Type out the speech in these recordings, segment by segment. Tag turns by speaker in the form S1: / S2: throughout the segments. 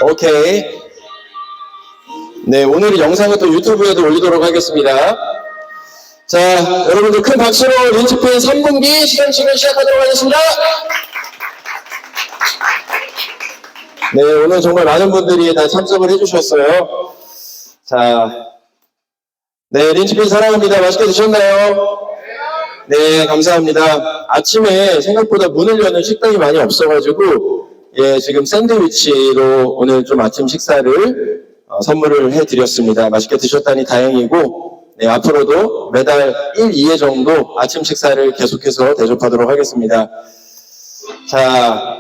S1: 오케이. 네, 오늘 영상은 또 유튜브에도 올리도록 하겠습니다. 자, 여러분들 큰 박수로 린치핀 3분기 시상식을 시작하도록 하겠습니다. 네, 오늘 정말 많은 분들이 다 참석을 해주셨어요. 자, 네, 린치핀 사랑합니다. 맛있게 드셨나요? 네, 감사합니다. 아침에 생각보다 문을 여는 식당이 많이 없어가지고 예, 지금 샌드위치로 오늘 좀 아침 식사를 선물을 해드렸습니다. 맛있게 드셨다니 다행이고 네, 앞으로도 매달 1, 2회 정도 아침 식사를 계속해서 대접하도록 하겠습니다. 자,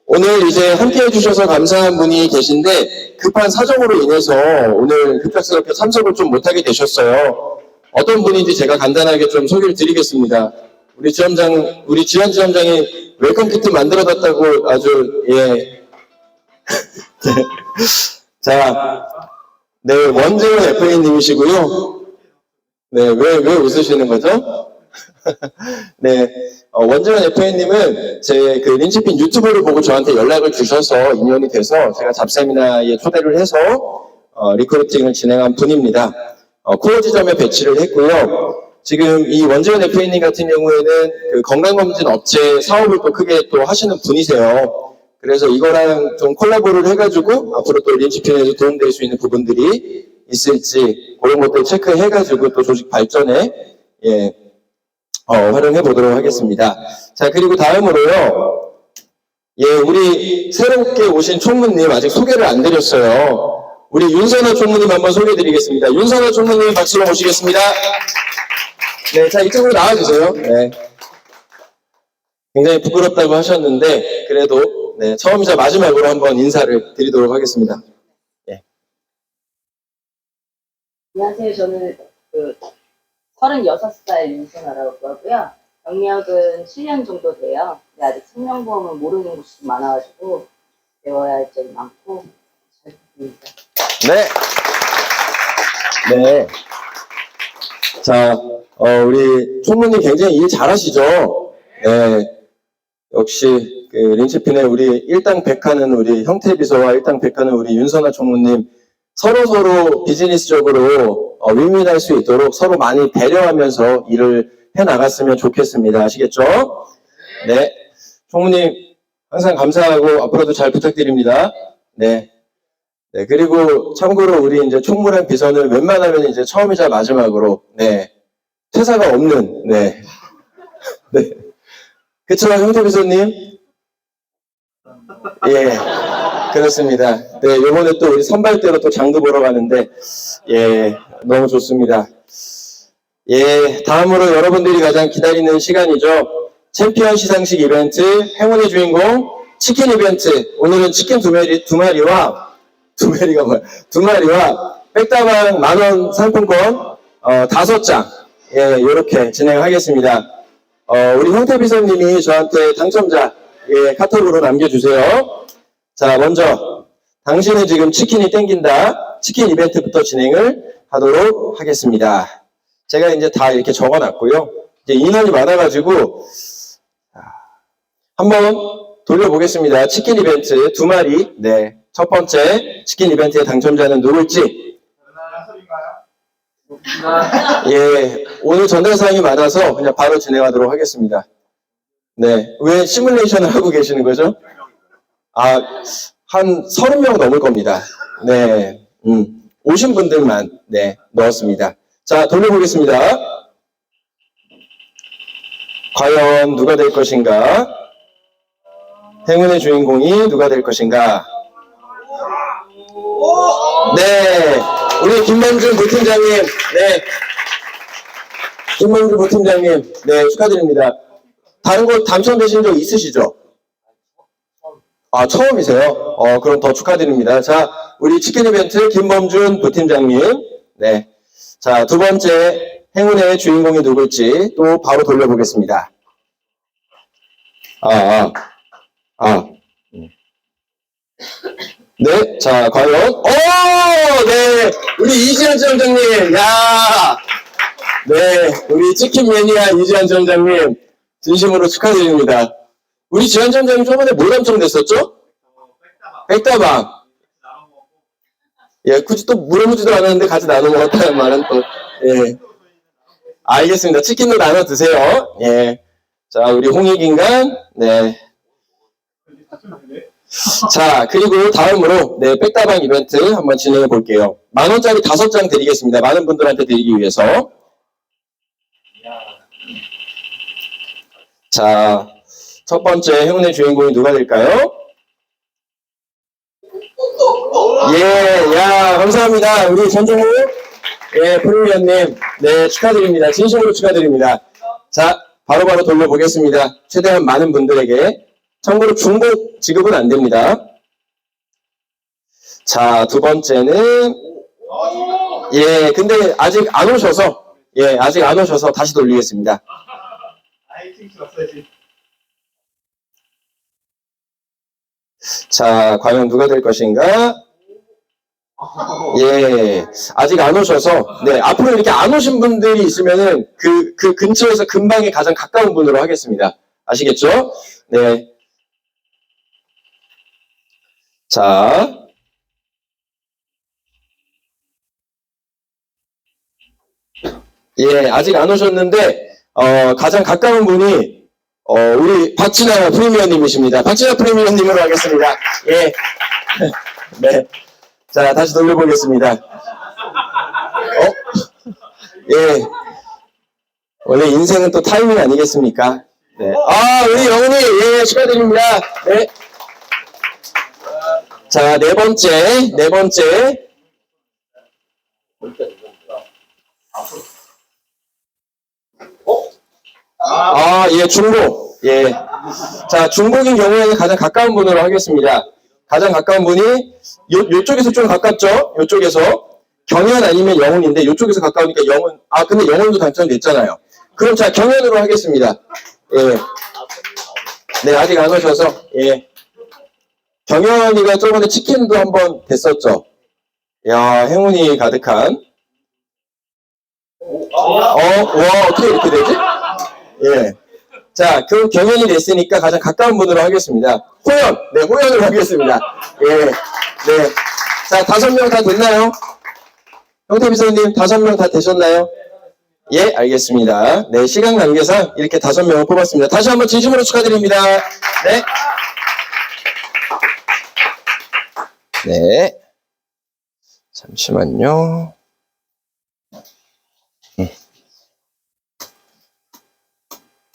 S1: 오늘 이제 함께 해주셔서 감사한 분이 계신데 급한 사정으로 인해서 오늘 급작스럽게 참석을 좀 못하게 되셨어요. 어떤 분인지 제가 간단하게 좀 소개를 드리겠습니다. 우리 지한 지점장이 웰컴 키트 만들어놨다고 아주 예. 자, 네, 원재원 FA님이시고요. 네, 왜 웃으시는 거죠? 네, 원재원 FA님은 제 그 린치핀 유튜브를 보고 저한테 연락을 주셔서 인연이 돼서 제가 잡세미나에 초대를 해서 리크루팅을 진행한 분입니다. 코어 지점에 배치를 했고요. 지금 이 원재원 FA님 같은 경우에는 그 건강검진 업체 사업을 또 크게 또 하시는 분이세요. 그래서 이거랑 좀 콜라보를 해가지고 앞으로 또 린치핀에서 도움될 수 있는 부분들이 있을지 그런 것들 체크해가지고 또 조직 발전에 예, 활용해 보도록 하겠습니다. 자, 그리고 다음으로요. 예, 우리 새롭게 오신 총무님 아직 소개를 안 드렸어요. 우리 윤선아 총무님 한번 소개해 드리겠습니다. 윤선아 총무님 박수로 모시겠습니다. 네, 자, 이쪽으로 나와주세요. 네. 굉장히 부끄럽다고 하셨는데, 그래도, 네, 처음이자 마지막으로 한번 인사를 드리도록 하겠습니다. 네.
S2: 안녕하세요. 저는 36살 윤선아라고 하고요. 경력은 7년 정도 돼요. 근데 아직 생명보험은 모르는 곳이 좀 많아가지고, 배워야 할 점이 많고, 잘 부탁드립니다.
S1: 네. 네. 자, 우리 총무님 굉장히 일 잘하시죠? 네. 역시, 그, 린치핀의 우리 일당 백하는 우리 형태비서와 일당 백하는 우리 윤선아 총무님 서로 비즈니스적으로 윈윈할 수 있도록 서로 많이 배려하면서 일을 해 나갔으면 좋겠습니다. 아시겠죠? 네. 총무님, 항상 감사하고 앞으로도 잘 부탁드립니다. 네. 네, 그리고 참고로 우리 이제 총무랑 비서는 웬만하면 이제 처음이자 마지막으로, 네, 퇴사가 없는, 네. 네. 그쵸, 형태비서님? 예, 그렇습니다. 네, 요번에 또 우리 선발대로 또 장도 보러 가는데, 예, 너무 좋습니다. 예, 다음으로 여러분들이 가장 기다리는 시간이죠. 챔피언 시상식 이벤트, 행운의 주인공, 치킨 이벤트. 오늘은 치킨 두 마리와 백다방 만원 상품권 5장 예, 이렇게 진행하겠습니다. 우리 형태비서님이 저한테 당첨자 예, 카톡으로 남겨주세요. 자, 먼저 당신은 지금 치킨이 땡긴다. 치킨 이벤트부터 진행을 하도록 하겠습니다. 제가 이제 다 이렇게 적어놨고요. 이제 인원이 많아가지고 한번 돌려보겠습니다. 치킨 이벤트 2마리 네. 첫 번째 치킨 이벤트의 당첨자는 누굴지 예, 오늘 전달사항이 많아서 그냥 바로 진행하도록 하겠습니다. 네, 왜 시뮬레이션을 하고 계시는 거죠? 아, 한 30명 넘을 겁니다. 네, 오신 분들만 네 넣었습니다. 자, 돌려보겠습니다. 과연 누가 될 것인가? 행운의 주인공이 누가 될 것인가? 네, 우리 김범준 부팀장님, 네, 김범준 부팀장님, 네, 축하드립니다. 다른 곳 당첨되신 적 있으시죠? 아, 처음이세요? 그럼 더 축하드립니다. 자, 우리 치킨 이벤트 김범준 부팀장님, 네, 자, 두 번째 행운의 주인공이 누굴지 또 바로 돌려보겠습니다. 네, 자, 과연, 네, 우리 이지한 지점장님, 야, 네, 우리 치킨 매니아 이지한 지점장님, 진심으로 축하드립니다. 우리 지한 지점장님 저번에 뭐 당첨됐었죠? 백다방. 예, 굳이 또 물어보지도 않았는데 같이 나눠 먹었다는 말은 또, 예. 알겠습니다. 치킨도 나눠 드세요. 예. 자, 우리 홍익인간, 네. 자, 그리고 다음으로, 네, 백다방 이벤트 한번 진행해 볼게요. 10,000원짜리 5장 드리겠습니다. 많은 분들한테 드리기 위해서. 자, 첫 번째 행운의 주인공이 누가 될까요? 예, 야, 감사합니다. 우리 전종우, 예, 프리미엄님, 네, 축하드립니다. 진심으로 축하드립니다. 자, 바로바로 돌려보겠습니다. 최대한 많은 분들에게. 참고로 중복 지급은 안 됩니다. 자, 두 번째는, 예, 근데 아직 안 오셔서, 예, 아직 안 오셔서 다시 돌리겠습니다. 자, 과연 누가 될 것인가? 예, 아직 안 오셔서, 네, 앞으로 이렇게 안 오신 분들이 있으면은 그 근처에서 근방에 가장 가까운 분으로 하겠습니다. 아시겠죠? 네. 자. 예, 아직 안 오셨는데, 가장 가까운 분이, 우리 박진아 프리미엄님이십니다. 박진아 프리미엄님으로 하겠습니다. 예. 네. 자, 다시 돌려보겠습니다. 예. 원래 인생은 또 타이밍 아니겠습니까? 네. 아, 우리 영훈이, 예, 축하드립니다. 네. 자, 네 번째. 아, 예, 중복. 예. 자, 중복인 경우에는 가장 가까운 분으로 하겠습니다. 가장 가까운 분이, 요쪽에서 좀 가깝죠? 요쪽에서. 경연 아니면 영훈인데, 요쪽에서 가까우니까 영훈, 아, 근데 영훈도 당첨됐잖아요. 그럼 자, 경연으로 하겠습니다. 예. 네, 아직 안 오셔서, 예. 경연이가 저번에 치킨도 한번 됐었죠? 야, 행운이 가득한. 와, 어떻게 이렇게 되지? 예. 자, 그 경연이 됐으니까 가장 가까운 분으로 하겠습니다. 호연! 네, 호연으로 하겠습니다. 예. 네. 자, 5명 다 됐나요? 형태비서님 5명 다 되셨나요? 예, 알겠습니다. 네, 시간 관계상 이렇게 5명을 뽑았습니다. 다시 한번 진심으로 축하드립니다. 네. 네. 잠시만요.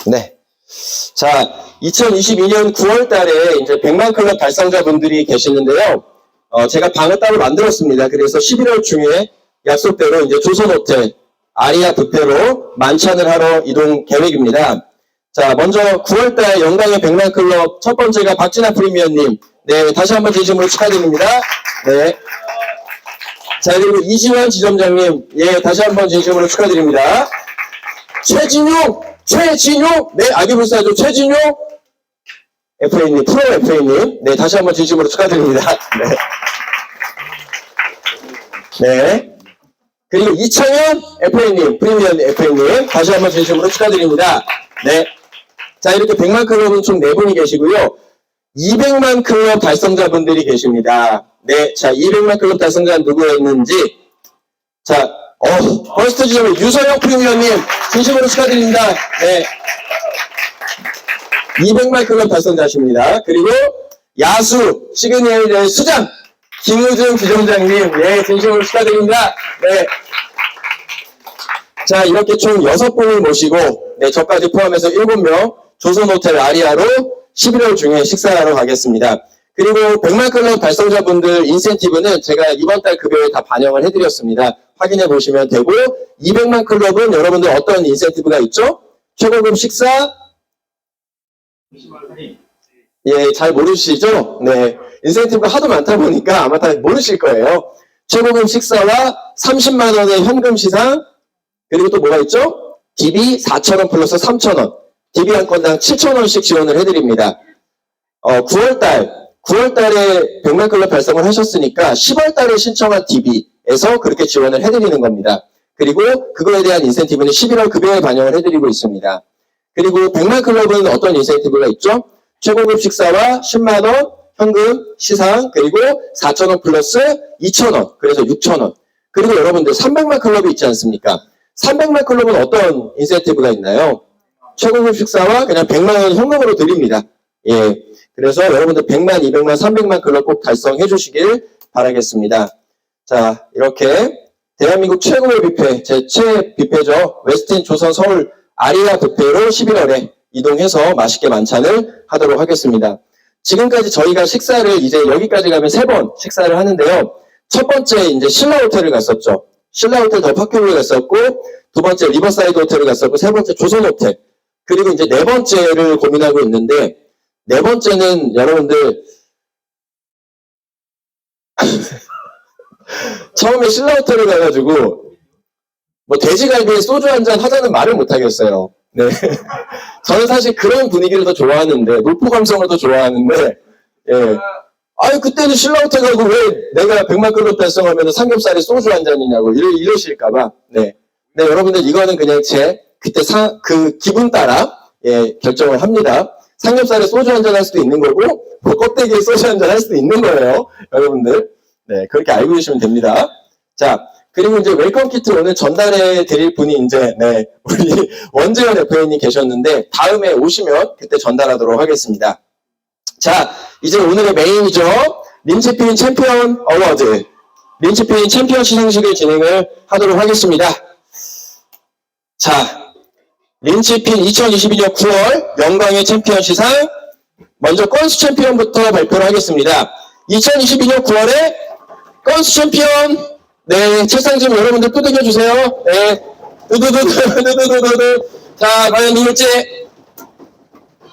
S1: 네. 자, 2022년 9월 달에 이제 100만 클럽 달성자분들이 계시는데요. 제가 방을 따로 만들었습니다. 그래서 11월 중에 약속대로 이제 조선호텔 아리아 뷔페로 만찬을 하러 이동 계획입니다. 자, 먼저 9월 달 영광의 100만 클럽 첫 번째가 박진아 프리미엄님. 네, 다시 한번 진심으로 축하드립니다. 네. 자, 그리고 이지환 지점장님. 예, 다시 한번 진심으로 축하드립니다. 최진용, 네, 아기불사조 최진용 FA님, 프로 FA님, 네, 다시 한번 진심으로 축하드립니다. 네. 네. 그리고 이창현 FA님, 프리미엄 FA님, 다시 한번 진심으로 축하드립니다. 네. 자, 이렇게 100만 클럽은 총 4분이 계시고요. 200만 클럽 달성자분들이 계십니다. 네, 자, 200만 클럽 달성자는 누구였는지, 자, 퍼스트 지점의 유서영 프리미엄님, 진심으로 축하드립니다. 네. 200만 클럽 달성자십니다. 그리고 야수, 시그널의 수장, 김우중 지점장님, 예, 진심으로 축하드립니다. 네. 자, 이렇게 총 6분을 모시고, 네, 저까지 포함해서 7명, 조선호텔 아리아로 11월 중에 식사하러 가겠습니다. 그리고 100만 클럽 달성자분들 인센티브는 제가 이번 달 급여에 다 반영을 해드렸습니다. 확인해 보시면 되고, 200만 클럽은 여러분들 어떤 인센티브가 있죠? 최고급 식사? 예, 잘 모르시죠? 네. 인센티브가 하도 많다 보니까 아마 다 모르실 거예요. 최고급 식사와 30만 원의 현금 시상, 그리고 또 뭐가 있죠? DB 4,000원 플러스 3,000원. DB 한 건당 7,000원씩 지원을 해드립니다. 9월 달에 100만 클럽 달성을 하셨으니까 10월 달에 신청한 DB에서 그렇게 지원을 해드리는 겁니다. 그리고 그거에 대한 인센티브는 11월 급여에 반영을 해드리고 있습니다. 그리고 100만 클럽은 어떤 인센티브가 있죠? 최고급 식사와 10만 원, 현금, 시상, 그리고 4,000원 플러스 2,000원, 그래서 6,000원. 그리고 여러분들 300만 클럽이 있지 않습니까? 300만 클럽은 어떤 인센티브가 있나요? 최고급 식사와 그냥 100만 원 현금으로 드립니다. 예. 그래서 여러분들 100만, 200만, 300만 클럽 꼭 달성해 주시길 바라겠습니다. 자, 이렇게 대한민국 최고의 뷔페, 제 최애 뷔페죠. 웨스틴 조선 서울 아리아 뷔페로 11월에 이동해서 맛있게 만찬을 하도록 하겠습니다. 지금까지 저희가 식사를 이제 여기까지 가면 3번 식사를 하는데요. 첫 번째 이제 신라 호텔을 갔었죠. 신라 호텔 더 파큐를 갔었고, 두 번째 리버사이드 호텔을 갔었고, 세 번째 조선 호텔. 그리고 이제 네 번째를 고민하고 있는데, 네 번째는 여러분들 처음에 신라 호텔을 가가지고 뭐 돼지갈비에 소주 한잔 하자는 말을 못 하겠어요. 네. 저는 사실 그런 분위기를 더 좋아하는데, 노포 감성을 더 좋아하는데, 예. 아유, 그때는 신라 호텔 가고 왜 내가 100만 클럽 달성하면 삼겹살에 소주 한 잔이냐고 이러실까봐. 네. 네, 여러분들 이거는 그냥 제 그때 그 기분 따라, 예, 결정을 합니다. 삼겹살에 소주 한 잔 할 수도 있는 거고, 뭐 껍데기에 소주 한 잔 할 수도 있는 거예요. 여러분들. 네, 그렇게 알고 계시면 됩니다. 자, 그리고 이제 웰컴 키트 오늘 전달해 드릴 분이 이제, 네, 우리 원재현 FA님 계셨는데, 다음에 오시면 그때 전달하도록 하겠습니다. 자, 이제 오늘의 메인이죠. 린치핀 챔피언 어워드. 린치핀 챔피언 시상식을 진행을 하도록 하겠습니다. 자, 린치핀 2022년 9월 영광의 챔피언 시상. 먼저 건수 챔피언부터 발표를 하겠습니다. 2022년 9월에 건수 챔피언. 네, 책상 좀 여러분들 두들겨 주세요. 네, 두두두두두두두두. 자, 과연 누굴지.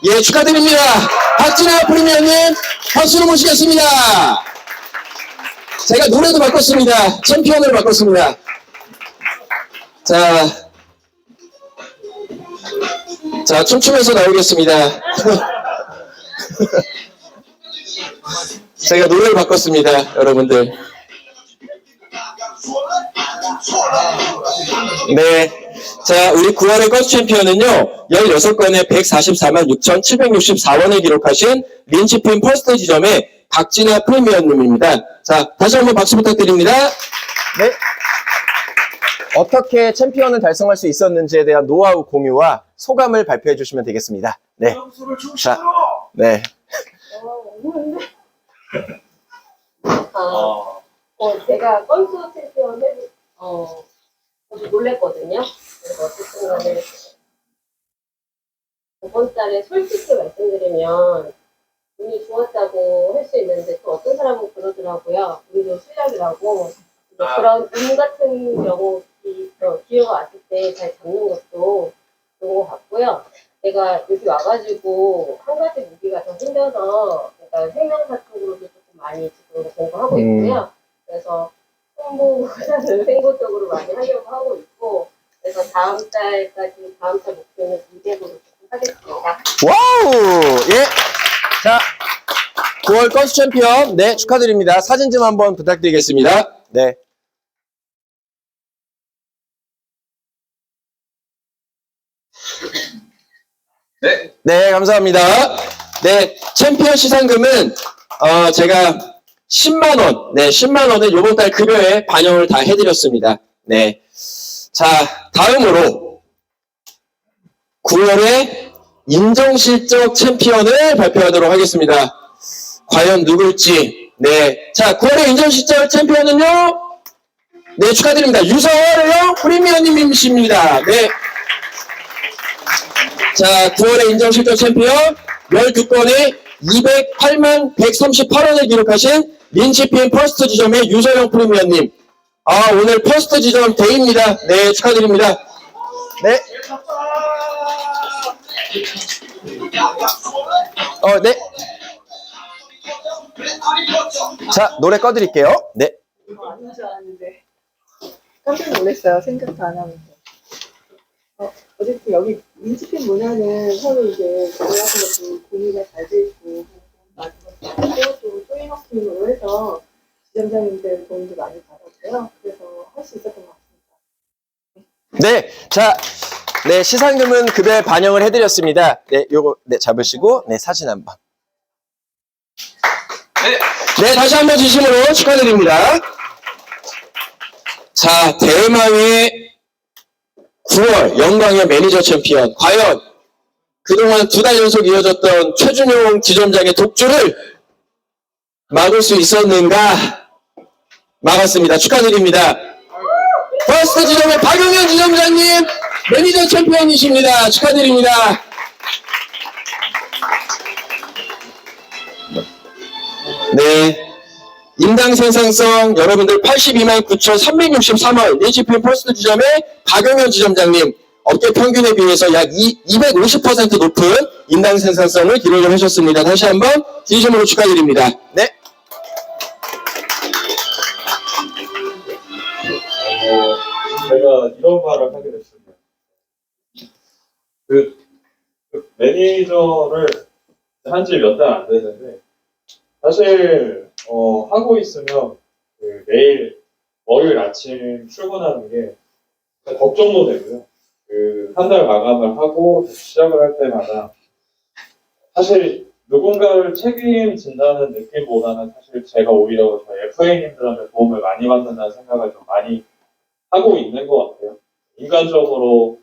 S1: 예, 축하드립니다. 박진아 프리미어님, 박수로 모시겠습니다. 제가 노래도 바꿨습니다. 챔피언으로 바꿨습니다. 자, 춤추면서 나오겠습니다. 제가 노래를 바꿨습니다, 여러분들. 네. 자, 우리 9월의 건수 챔피언은요, 16건에 144만 6,764원을 기록하신 린치핀 퍼스트 지점의 박진아 프리미어님입니다. 자, 다시 한번 박수 부탁드립니다.
S3: 네. 어떻게 챔피언을 달성할 수 있었는지에 대한 노하우 공유와 소감을 발표해 주시면 되겠습니다. 네. 자, 네.
S4: 제가 건수 챔피언 아주 놀랬거든요. 그래서 어쨌든 간에 이번 달에 솔직히 말씀드리면 운이 좋았다고 할 수 있는데 또 어떤 사람은 그러더라고요. 운도 실력이라고. 그런 운 같은 경우 기회가 왔을 때 잘 잡는 것도 좋은 것 같고요. 제가 여기 와가지고 한 가지 무기가 더 생겨서 그러니까 생명사 쪽으로도 조금 많이 지금 공부하고 있고요. 그래서 홍보보다는 생고 쪽으로 많이 하려고 하고 있고, 그래서 다음 달 목표는 200으로 조금 하겠습니다.
S3: 와우! 예. 자, 9월 건수 챔피언, 네, 축하드립니다. 사진 좀 한번 부탁드리겠습니다. 네.
S1: 네.
S3: 네, 감사합니다.
S1: 네, 챔피언 시상금은, 제가 10만원, 네, 10만원을 요번 달 급여에 반영을 다 해드렸습니다. 네. 자, 다음으로 9월에 인정실적 챔피언을 발표하도록 하겠습니다. 과연 누굴지. 네. 자, 9월의 인정실적 챔피언은요? 네, 축하드립니다. 유서영 프리미어님이십니다. 네. 자, 9월의 인정실적 챔피언 12건에 208만 138원을 기록하신 린치핀 퍼스트 지점의 유서영 프리미어님. 아, 오늘 퍼스트 지점 데이입니다. 네, 축하드립니다.
S3: 네. 네. 자, 노래 꺼드릴게요. 네.
S5: 아닌 줄 알았는데 깜짝 놀랐어요. 생각도 안 하면서. 어쨌든 여기 민치핀 문화는 서로 이제 몰라서 공유가 잘 돼 있고 마지막으로 또 소인학습으로 해서 지점장님들 도움도 많이 받았고요. 그래서 할 수 있었던 것 같습니다.
S3: 네. 자, 네, 시상금은 급여에 반영을 해드렸습니다. 네, 요거, 네, 잡으시고, 네, 사진 한번. 네, 다시 한번 진심으로 축하드립니다. 자, 대망의 9월 영광의 매니저 챔피언. 과연 그동안 2달 연속 이어졌던 최준용 지점장의 독주를 막을 수 있었는가? 막았습니다. 축하드립니다. 퍼스트 지점의 박용현 지점장님, 매니저 챔피언이십니다. 축하드립니다. 네. 인당 생산성 여러분들 82만 9,363원 리치필 퍼스트 지점의 박용현 지점장님 업계 평균에 비해서 약 250% 높은 인당 생산성을 기록을 하셨습니다. 다시 한번 진심으로 축하드립니다. 네.
S6: 제가 이런 말을 하게 됐습니다. 그 매니저를 한 지 몇 달 안 됐는데, 사실, 하고 있으면, 매일, 월요일 아침 출근하는 게, 걱정도 되고요. 한 달 마감을 하고, 시작을 할 때마다, 사실, 누군가를 책임진다는 느낌보다는 사실 제가 오히려 저희 FA님들한테 도움을 많이 받는다는 생각을 좀 많이 하고 있는 것 같아요. 인간적으로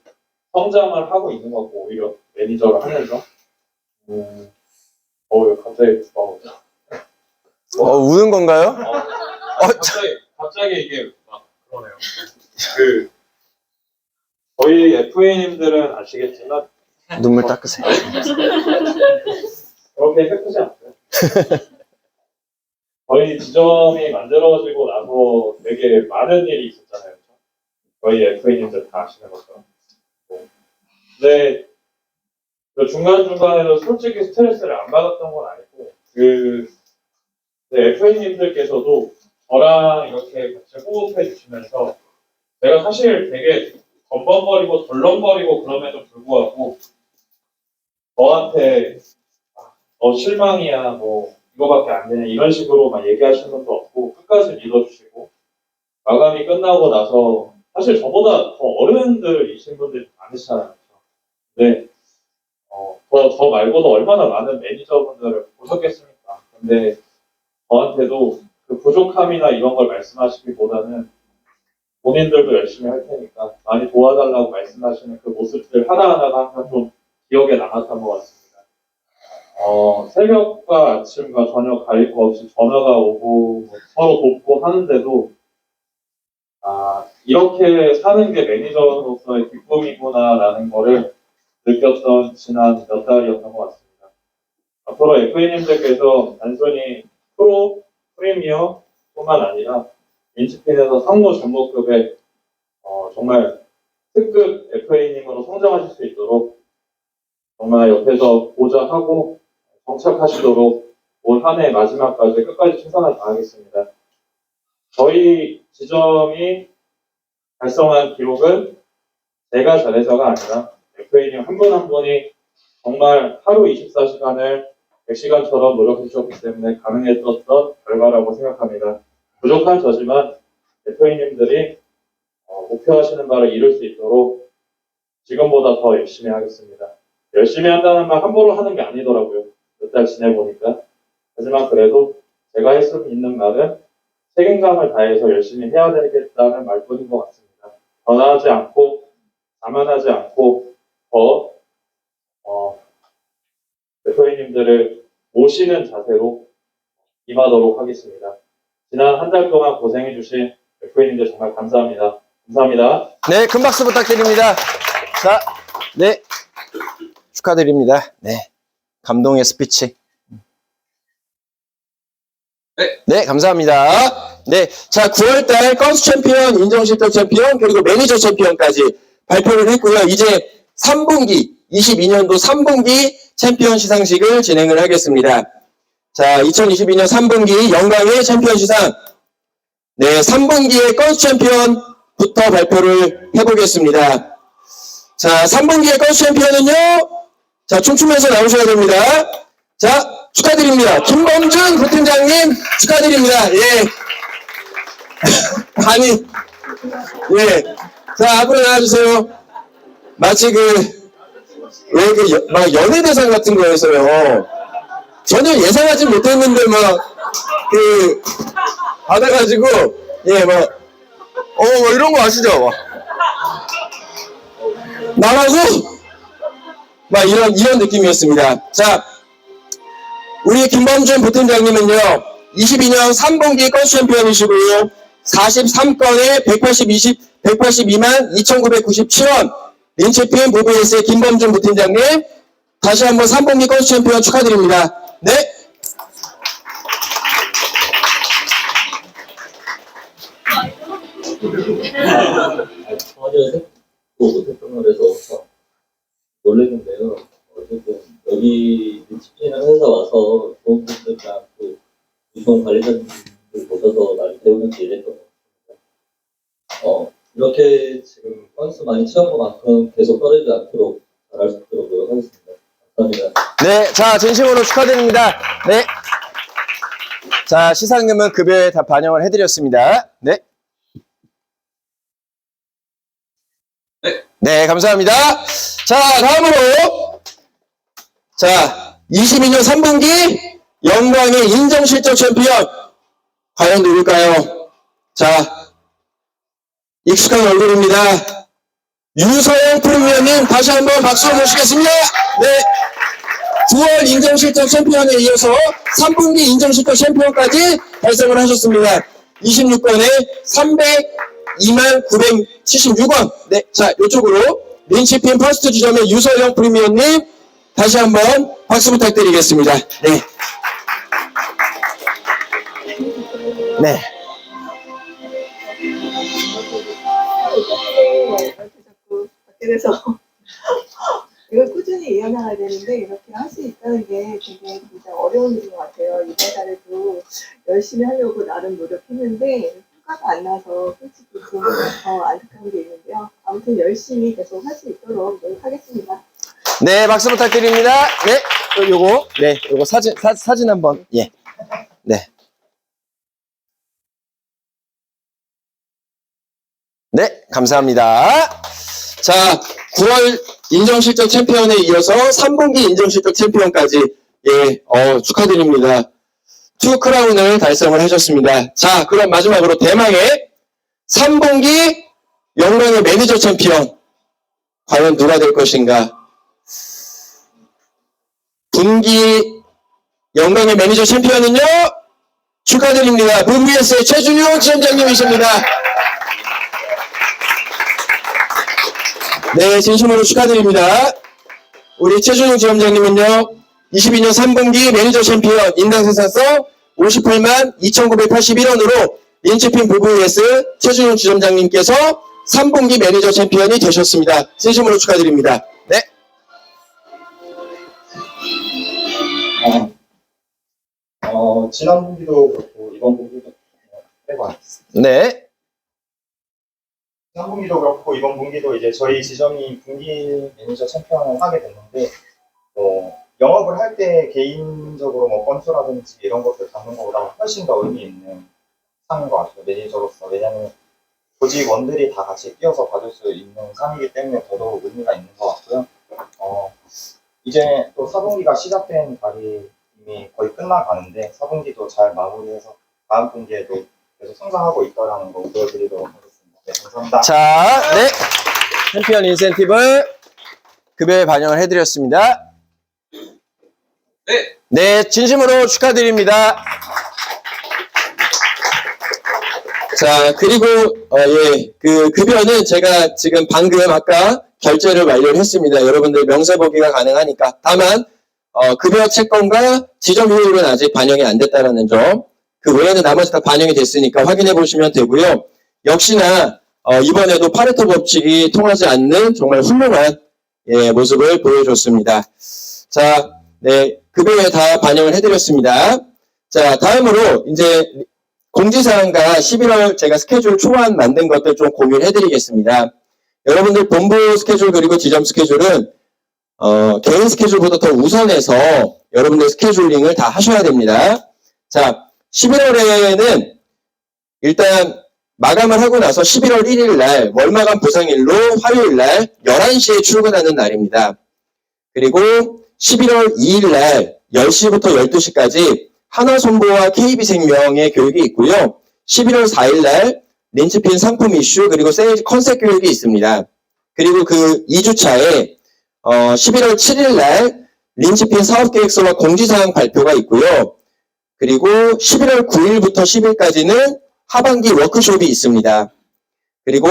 S6: 성장을 하고 있는 것 같고, 오히려 매니저를 하면서. 갑자기,
S3: 우는 건가요?
S6: 갑자기 이게 막 그러네요. 저희 FA님들은 아시겠지만,
S3: 눈물 닦으세요.
S6: 그렇게 예쁘지 않고요. 저희 지점이 만들어지고 나서 되게 많은 일이 있었잖아요. 저희 FA님들 다 아시는 것처럼. 근데 그 중간중간에도 솔직히 스트레스를 안 받았던 건 아니고, FA님들께서도 저랑 이렇게 같이 호흡해 주시면서, 제가 사실 되게 덤벙거리고 덜렁거리고 그럼에도 불구하고, 저한테, 실망이야, 이거밖에 안 되냐, 이런 식으로 막 얘기하시는 것도 없고, 끝까지 믿어주시고, 마감이 끝나고 나서, 사실 저보다 더 어른들이신 분들이 많으시잖아요. 근데, 저 말고도 얼마나 많은 매니저분들을 보셨겠습니까? 근데, 저한테도 그 부족함이나 이런 걸 말씀하시기보다는, 본인들도 열심히 할 테니까, 많이 도와달라고 말씀하시는 그 모습들 하나하나가 항상 좀 기억에 남았던 것 같습니다. 새벽과 아침과 저녁 가릴 거 없이 전화가 오고 서로 돕고 하는데도 이렇게 사는 게 매니저로서의 기쁨이구나라는 거를 느꼈던 지난 몇 달이었던 것 같습니다. 앞으로 FA님들께서 단순히 프로, 프리미어 뿐만 아니라 인치핀에서 상무 전무급의 정말 특급 FA님으로 성장하실 수 있도록 정말 옆에서 보좌하고 정착하시도록 올 한 해 마지막까지 끝까지 최선을 다하겠습니다. 저희 지점이 달성한 기록은 제가 잘해서가 아니라 FA님 한 분 한 분이 정말 하루 24시간을 100시간처럼 노력해 주셨기 때문에 가능했던 결과라고 생각합니다. 부족한 저지만 FA님들이 목표하시는 바를 이룰 수 있도록 지금보다 더 열심히 하겠습니다. 열심히 한다는 말 함부로 하는 게 아니더라고요. 몇 달 지내보니까. 하지만 그래도 제가 할 수 있는 말은 책임감을 다해서 열심히 해야 되겠다는 말뿐인 것 같습니다. 변하지 않고, 자만하지 않고, 더, 대표님들을 모시는 자세로 임하도록 하겠습니다. 지난 한 달 동안 고생해주신 대표님들 정말 감사합니다. 감사합니다.
S3: 네, 큰 박수 부탁드립니다. 자, 네. 축하드립니다. 네. 감동의 스피치. 네, 감사합니다. 네. 자, 9월달 건수 챔피언, 인정실적 챔피언, 그리고 매니저 챔피언까지 발표를 했고요. 이제 3분기, 22년도 3분기 챔피언 시상식을 진행을 하겠습니다. 자, 2022년 3분기 영광의 챔피언 시상. 네, 3분기의 건수 챔피언부터 발표를 해보겠습니다. 자, 3분기의 건수 챔피언은요, 자, 춤추면서 나오셔야 됩니다. 자, 축하드립니다. 김범준 부팀장님 축하드립니다. 예. 아니, 예. 자, 앞으로 나와주세요. 마치 막 연예대상 같은 거에서요. 전혀 예상하지 못했는데 막 받아가지고, 예, 뭐 이런 거 아시죠? 막. 나가고, 막 이런 느낌이었습니다. 자, 우리 김범준 부팀장님은요, 22년 3분기 건수 챔피언이시고요, 43건에 182만 2,997원, 린치핀 VVS의 김범준 부팀장님, 다시 한번 3분기 건수 챔피언 축하드립니다. 네.
S7: 전혀 생각도 못했던 거라서 놀랐는데요. 어쨌든 여기 리치핀이라는 회사 와서 좋은 분들이랑 또 유통 관리자분들 보셔서 많이 배우면서 일했던 것 같습니다. 이렇게 지금 건수 많이 채운 것만큼 계속 떨어지지 않도록 잘할 수 있도록 노력하겠습니다. 감사합니다.
S3: 네, 자, 진심으로 축하드립니다. 네. 자, 시상금은 급여에 다 반영을 해드렸습니다. 네. 네, 감사합니다. 자, 다음으로. 자, 22년 3분기 영광의 인정실적 챔피언. 과연 누굴까요? 자, 익숙한 얼굴입니다. 유서영 프리미어님 다시 한번 박수로 모시겠습니다. 네. 9월 인정실적 챔피언에 이어서 3분기 인정실적 챔피언까지 달성을 하셨습니다. 26건에 302만 976원. 네, 자, 이쪽으로 린치핀 퍼스트 지점의 유서영 프리미어님 다시 한번 박수 부탁드리겠습니다. 네. 네.
S5: 이렇게 자꾸 받게 돼서 이걸 꾸준히 이어나가야 되는데 이렇게 할 수 있다는 게 되게 진짜 어려운 일인 것 같아요. 이번 달에도 열심히 하려고 나름 노력했는데 성과가 안 나서 솔직히 좀 더 안타까운 게 있는데요. 아무튼 열심히 계속 할 수 있도록 노력하겠습니다.
S3: 네, 박수 부탁드립니다. 네, 요거 사진 한번, 예. 네. 네, 감사합니다. 자, 9월 인정실적 챔피언에 이어서 3분기 인정실적 챔피언까지, 예, 축하드립니다. 2 크라운을 달성을 하셨습니다. 자, 그럼 마지막으로 대망의 3분기 영광의 매니저 챔피언. 과연 누가 될 것인가? 분기 영광의 매니저 챔피언은요, 축하드립니다. VVS의 최준용 지점장님이십니다. 네, 진심으로 축하드립니다. 우리 최준용 지점장님은요, 22년 3분기 매니저 챔피언 인당 생산성 58만 2,981원으로 린치핀 VVS 최준용 지점장님께서 3분기 매니저 챔피언이 되셨습니다. 진심으로 축하드립니다. 네.
S8: 지난 분기도 그렇고 이번 분기도 해봤습니다.
S3: 네.
S8: 지난 분기도 그렇고 이번 분기도 이제 저희 지점이 분기 매니저 챔피언을 하게 됐는데 영업을 할 때 개인적으로 뭐 건수라든지 이런 것들 받는 것보다 훨씬 더 의미 있는 상인 것 같아요. 매니저로서. 왜냐하면 조직원들이 다 같이 끼어서 받을 수 있는 상이기 때문에 더더욱 의미가 있는 것 같고요. 이제 또 4분기가 시작된 달이 이미 거의 끝나가는데 4분기도 잘 마무리해서 다음 분기에도 계속 성장하고 있다라는 거 보여드리도록 하겠습니다. 네, 감사합니다.
S3: 자, 네. 챔피언 인센티브를 급여에 반영을 해드렸습니다.
S1: 네.
S3: 네, 진심으로 축하드립니다. 자, 그리고, 예, 그 급여는 제가 지금 방금 아까 결제를 완료를 했습니다. 여러분들 명세 보기가 가능하니까. 다만, 급여 채권과 지점 효율은 아직 반영이 안 됐다는 점. 그 외에는 나머지 다 반영이 됐으니까 확인해 보시면 되고요. 역시나, 이번에도 파레토 법칙이 통하지 않는 정말 훌륭한, 예, 모습을 보여줬습니다. 자, 네, 급여에 다 반영을 해드렸습니다. 자, 다음으로 이제 공지사항과 11월 제가 스케줄 초안 만든 것들 좀 공유를 해드리겠습니다. 여러분들 본부 스케줄 그리고 지점 스케줄은 개인 스케줄보다 더 우선해서 여러분들 스케줄링을 다 하셔야 됩니다. 자, 11월에는 일단 마감을 하고 나서 11월 1일 날 월마감 보상일로 화요일 날 11시에 출근하는 날입니다. 그리고 11월 2일 날 10시부터 12시까지 하나손보와 KB생명의 교육이 있고요. 11월 4일 날 린치핀 상품 이슈 그리고 세일즈 컨셉 교육이 있습니다. 그리고 그 2주차에 11월 7일 날 린치핀 사업계획서와 공지사항 발표가 있고요. 그리고 11월 9일부터 10일까지는 하반기 워크숍이 있습니다. 그리고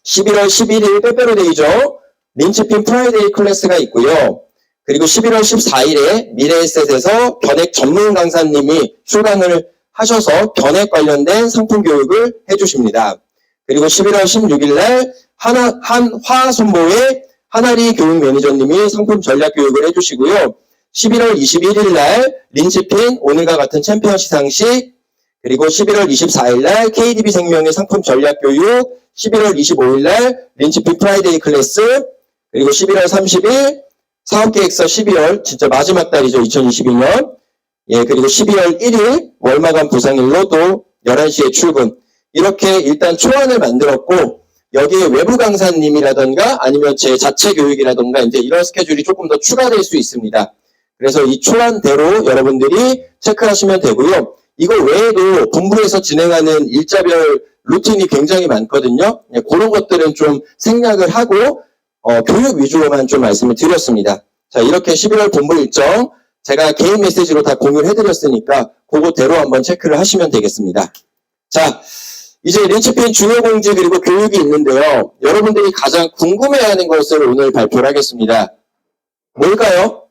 S3: 11월 11일 빼빼로데이죠. 린치핀 프라이데이 클래스가 있고요. 그리고 11월 14일에 미래에셋에서 변액 전문 강사님이 출강을 하셔서 변액 관련된 상품 교육을 해주십니다. 그리고 11월 16일 날 한화손보의 하나리 교육 매니저님이 상품 전략 교육을 해주시고요. 11월 21일 날 린치핀 오늘과 같은 챔피언 시상식, 그리고 11월 24일 날 KDB 생명의 상품 전략 교육, 11월 25일 날 린치핀 프라이데이 클래스, 그리고 11월 30일 사업계획서 12월 진짜 마지막 달이죠. 2022년. 예, 그리고 12월 1일 월마감 부상일로 또 11시에 출근. 이렇게 일단 초안을 만들었고 여기에 외부 강사님이라던가 아니면 제 자체 교육이라던가 이제 이런 스케줄이 조금 더 추가될 수 있습니다. 그래서 이 초안대로 여러분들이 체크하시면 되고요. 이거 외에도 본부에서 진행하는 일자별 루틴이 굉장히 많거든요. 예, 그런 것들은 좀 생략을 하고 교육 위주로만 좀 말씀을 드렸습니다. 자, 이렇게 11월 본부 일정 제가 개인 메시지로 다 공유를 해드렸으니까 그거대로 한번 체크를 하시면 되겠습니다. 자, 이제 린치핀 중요 공지 그리고 교육이 있는데요. 여러분들이 가장 궁금해하는 것을 오늘 발표를 하겠습니다. 뭘까요?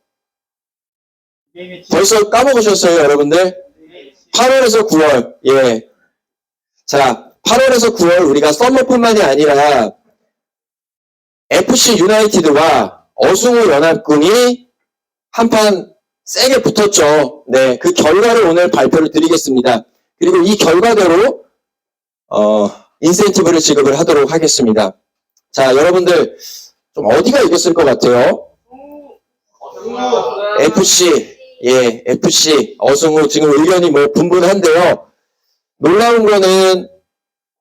S3: 벌써 까먹으셨어요, 여러분들? 8월에서 9월. 예. 자, 8월에서 9월 우리가 썸머뿐만이 아니라 FC 유나이티드와 어승우 연합군이 한판 세게 붙었죠. 네, 그 결과를 오늘 발표를 드리겠습니다. 그리고 이 결과대로 인센티브를 지급을 하도록 하겠습니다. 자, 여러분들 좀 어디가 이겼을 것 같아요? FC, 예, FC 어승우 지금 의견이 뭐 분분한데요. 놀라운 거는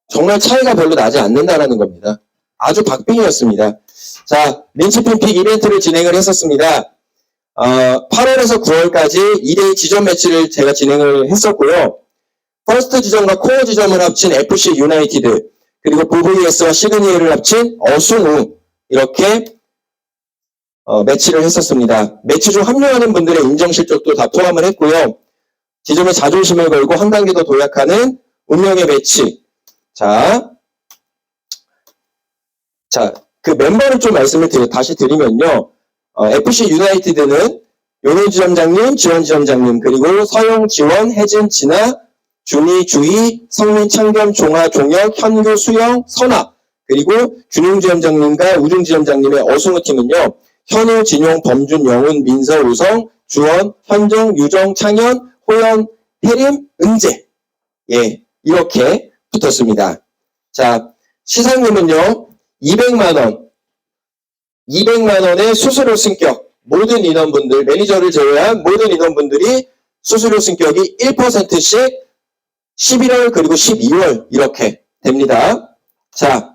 S3: 정말 차이가 별로 나지 않는다라는 겁니다. 아주 박빙이었습니다. 자, 린치핀 픽 이벤트를 진행을 했었습니다. 8월에서 9월까지 2대2 지점 매치를 제가 진행을 했었고요. 퍼스트 지점과 코어 지점을 합친 FC 유나이티드, 그리고 VVS와 시그니엘을 합친 어승우, 이렇게 매치를 했었습니다. 매치 중 합류하는 분들의 인정 실적도 다 포함을 했고요. 지점의 자존심을 걸고 한 단계 더 도약하는 운명의 매치. 자, 그 멤버를 좀 말씀을 다시 드리면요. FC 유나이티드는 용인 지점장님, 지원 지점장님, 그리고 서영, 지원, 혜진, 진아, 준희, 주희, 성민, 창겸, 종아, 종혁, 현규, 수영, 선아, 그리고 준용 지점장님과 우중 지점장님의 어승우 팀은요. 현우, 진용, 범준, 영훈, 민서, 우성, 주원, 현정, 유정, 창현, 호연, 혜림, 은재. 예, 이렇게 붙었습니다. 자, 시상금은요. 200만 원의 수수료 승격, 모든 인원분들, 매니저를 제외한 모든 인원분들이 수수료 승격이 1%씩 11월 그리고 12월 이렇게 됩니다. 자,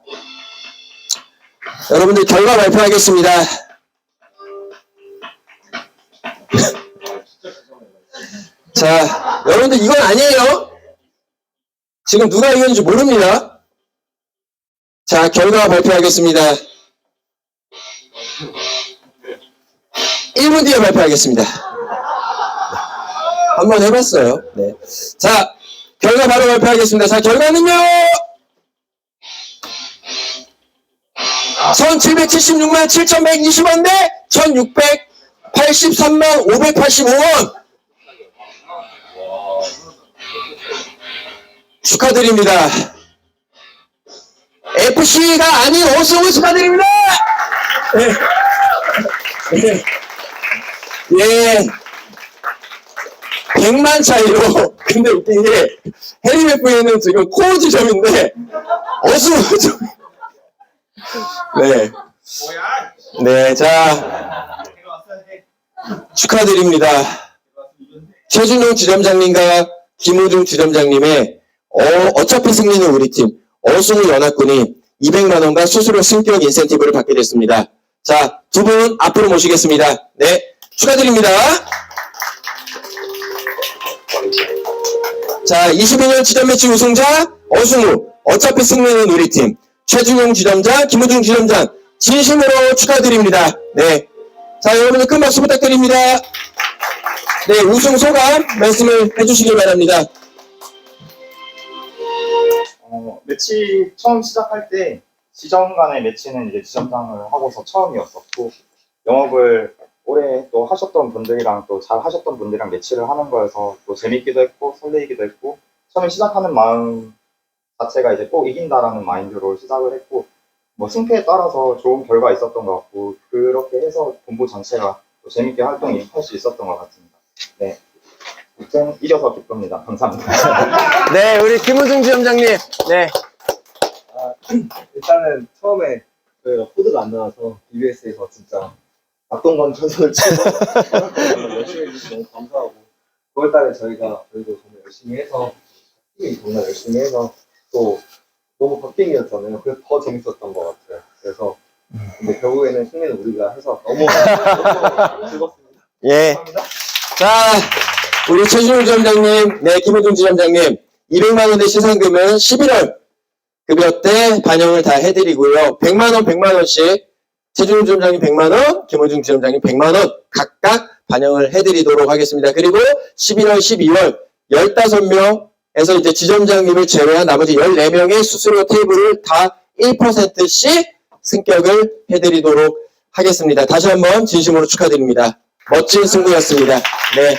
S3: 여러분들 결과 발표하겠습니다. 자, 여러분들 이건 아니에요. 지금 누가 이겼는지 모릅니다. 자, 결과 발표하겠습니다. 1분 뒤에 발표하겠습니다. 한번 해봤어요. 네. 자, 결과 바로 발표하겠습니다. 자, 결과는요! 1776만 7120원 대 1683만 585원! 축하드립니다. FC가 아닌 어승우 축하드립니다! 네. 네. 예. 100만 차이로. 근데 웃긴 게, 해림 FA는 지금 코어 지점인데, 어승우 좀. 네. 네, 자. 축하드립니다. 최준용 지점장님과 김우중 지점장님의, 어차피 승리는 우리 팀, 어승우 연합군이 200만원과 수수료 승격 인센티브를 받게 됐습니다. 자, 두 분 앞으로 모시겠습니다. 네, 축하드립니다. 자, 22년 지점 매치 우승자 어승우, 어차피 승리는 우리 팀. 최준용 지점장, 김우중 지점장, 진심으로 축하드립니다. 네. 자, 여러분들 큰 박수 부탁드립니다. 네, 우승 소감 말씀을 해주시길 바랍니다.
S8: 매치 처음 시작할 때 지점 간의 매치는 이제 지점장을 하고서 처음이었었고, 영업을 오래 또 하셨던 분들이랑 또 잘 하셨던 분들이랑 매치를 하는 거여서 또 재밌기도 했고 설레이기도 했고, 처음에 시작하는 마음 자체가 이제 꼭 이긴다라는 마인드로 시작을 했고, 뭐 승패에 따라서 좋은 결과 있었던 것 같고, 그렇게 해서 본부 전체가 또 재밌게 활동할 수 있었던 것 같습니다. 네, 아무튼 이겨서 기쁩니다. 감사합니다.
S3: 네, 우리 김우중 지점장님. 네.
S9: 일단은 처음에 저희가 코드가 안 나와서 EBS에서 진짜 낙동강 전선을 치고 열심히 해주셔서 너무 감사하고, 9월달에 저희가 저희도 정말 열심히 해서 팀이 정말 열심히 해서 또 너무 박빙이었잖아요. 그래서 더 재밌었던 것 같아요. 그래서 근데 결국에는 승리는 우리가 해서 너무 즐겁습니다.
S3: 예.
S9: 감사합니다.
S3: 자, 우리 최준용 지점장님, 네, 김우중 지점장님, 200만원의 시상금은 11월 급여 때 반영을 다 해드리고요. 100만원, 100만원씩, 최준용 지점장님 100만원, 김우중 지점장님 100만원 각각 반영을 해드리도록 하겠습니다. 그리고 11월, 12월 15명에서 이제 지점장님을 제외한 나머지 14명의 수수료 테이블을 다 1%씩 승격을 해드리도록 하겠습니다. 다시 한번 진심으로 축하드립니다. 멋진 승부였습니다. 네.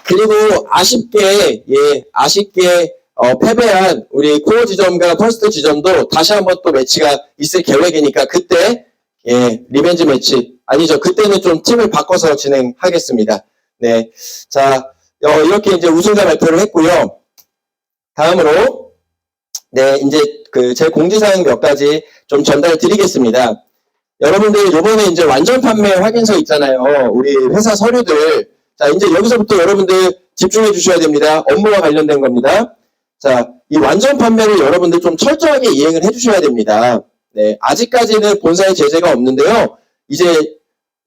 S3: 그리고 아쉽게 패배한 우리 코어 지점과 퍼스트 지점도 다시 한번 또 매치가 있을 계획이니까 그때 리벤지 매치 아니죠. 그때는 좀 팀을 바꿔서 진행하겠습니다. 네. 자, 이렇게 이제 우승자 발표를 했고요. 다음으로 네, 이제 제 공지사항 몇 가지 좀 전달 드리겠습니다. 여러분들 요번에 이제 완전 판매 확인서 있잖아요. 우리 회사 서류들. 자, 이제 여기서부터 여러분들 집중해 주셔야 됩니다. 업무와 관련된 겁니다. 자, 이 완전 판매를 여러분들 좀 철저하게 이행을 해 주셔야 됩니다. 네, 아직까지는 본사의 제재가 없는데요. 이제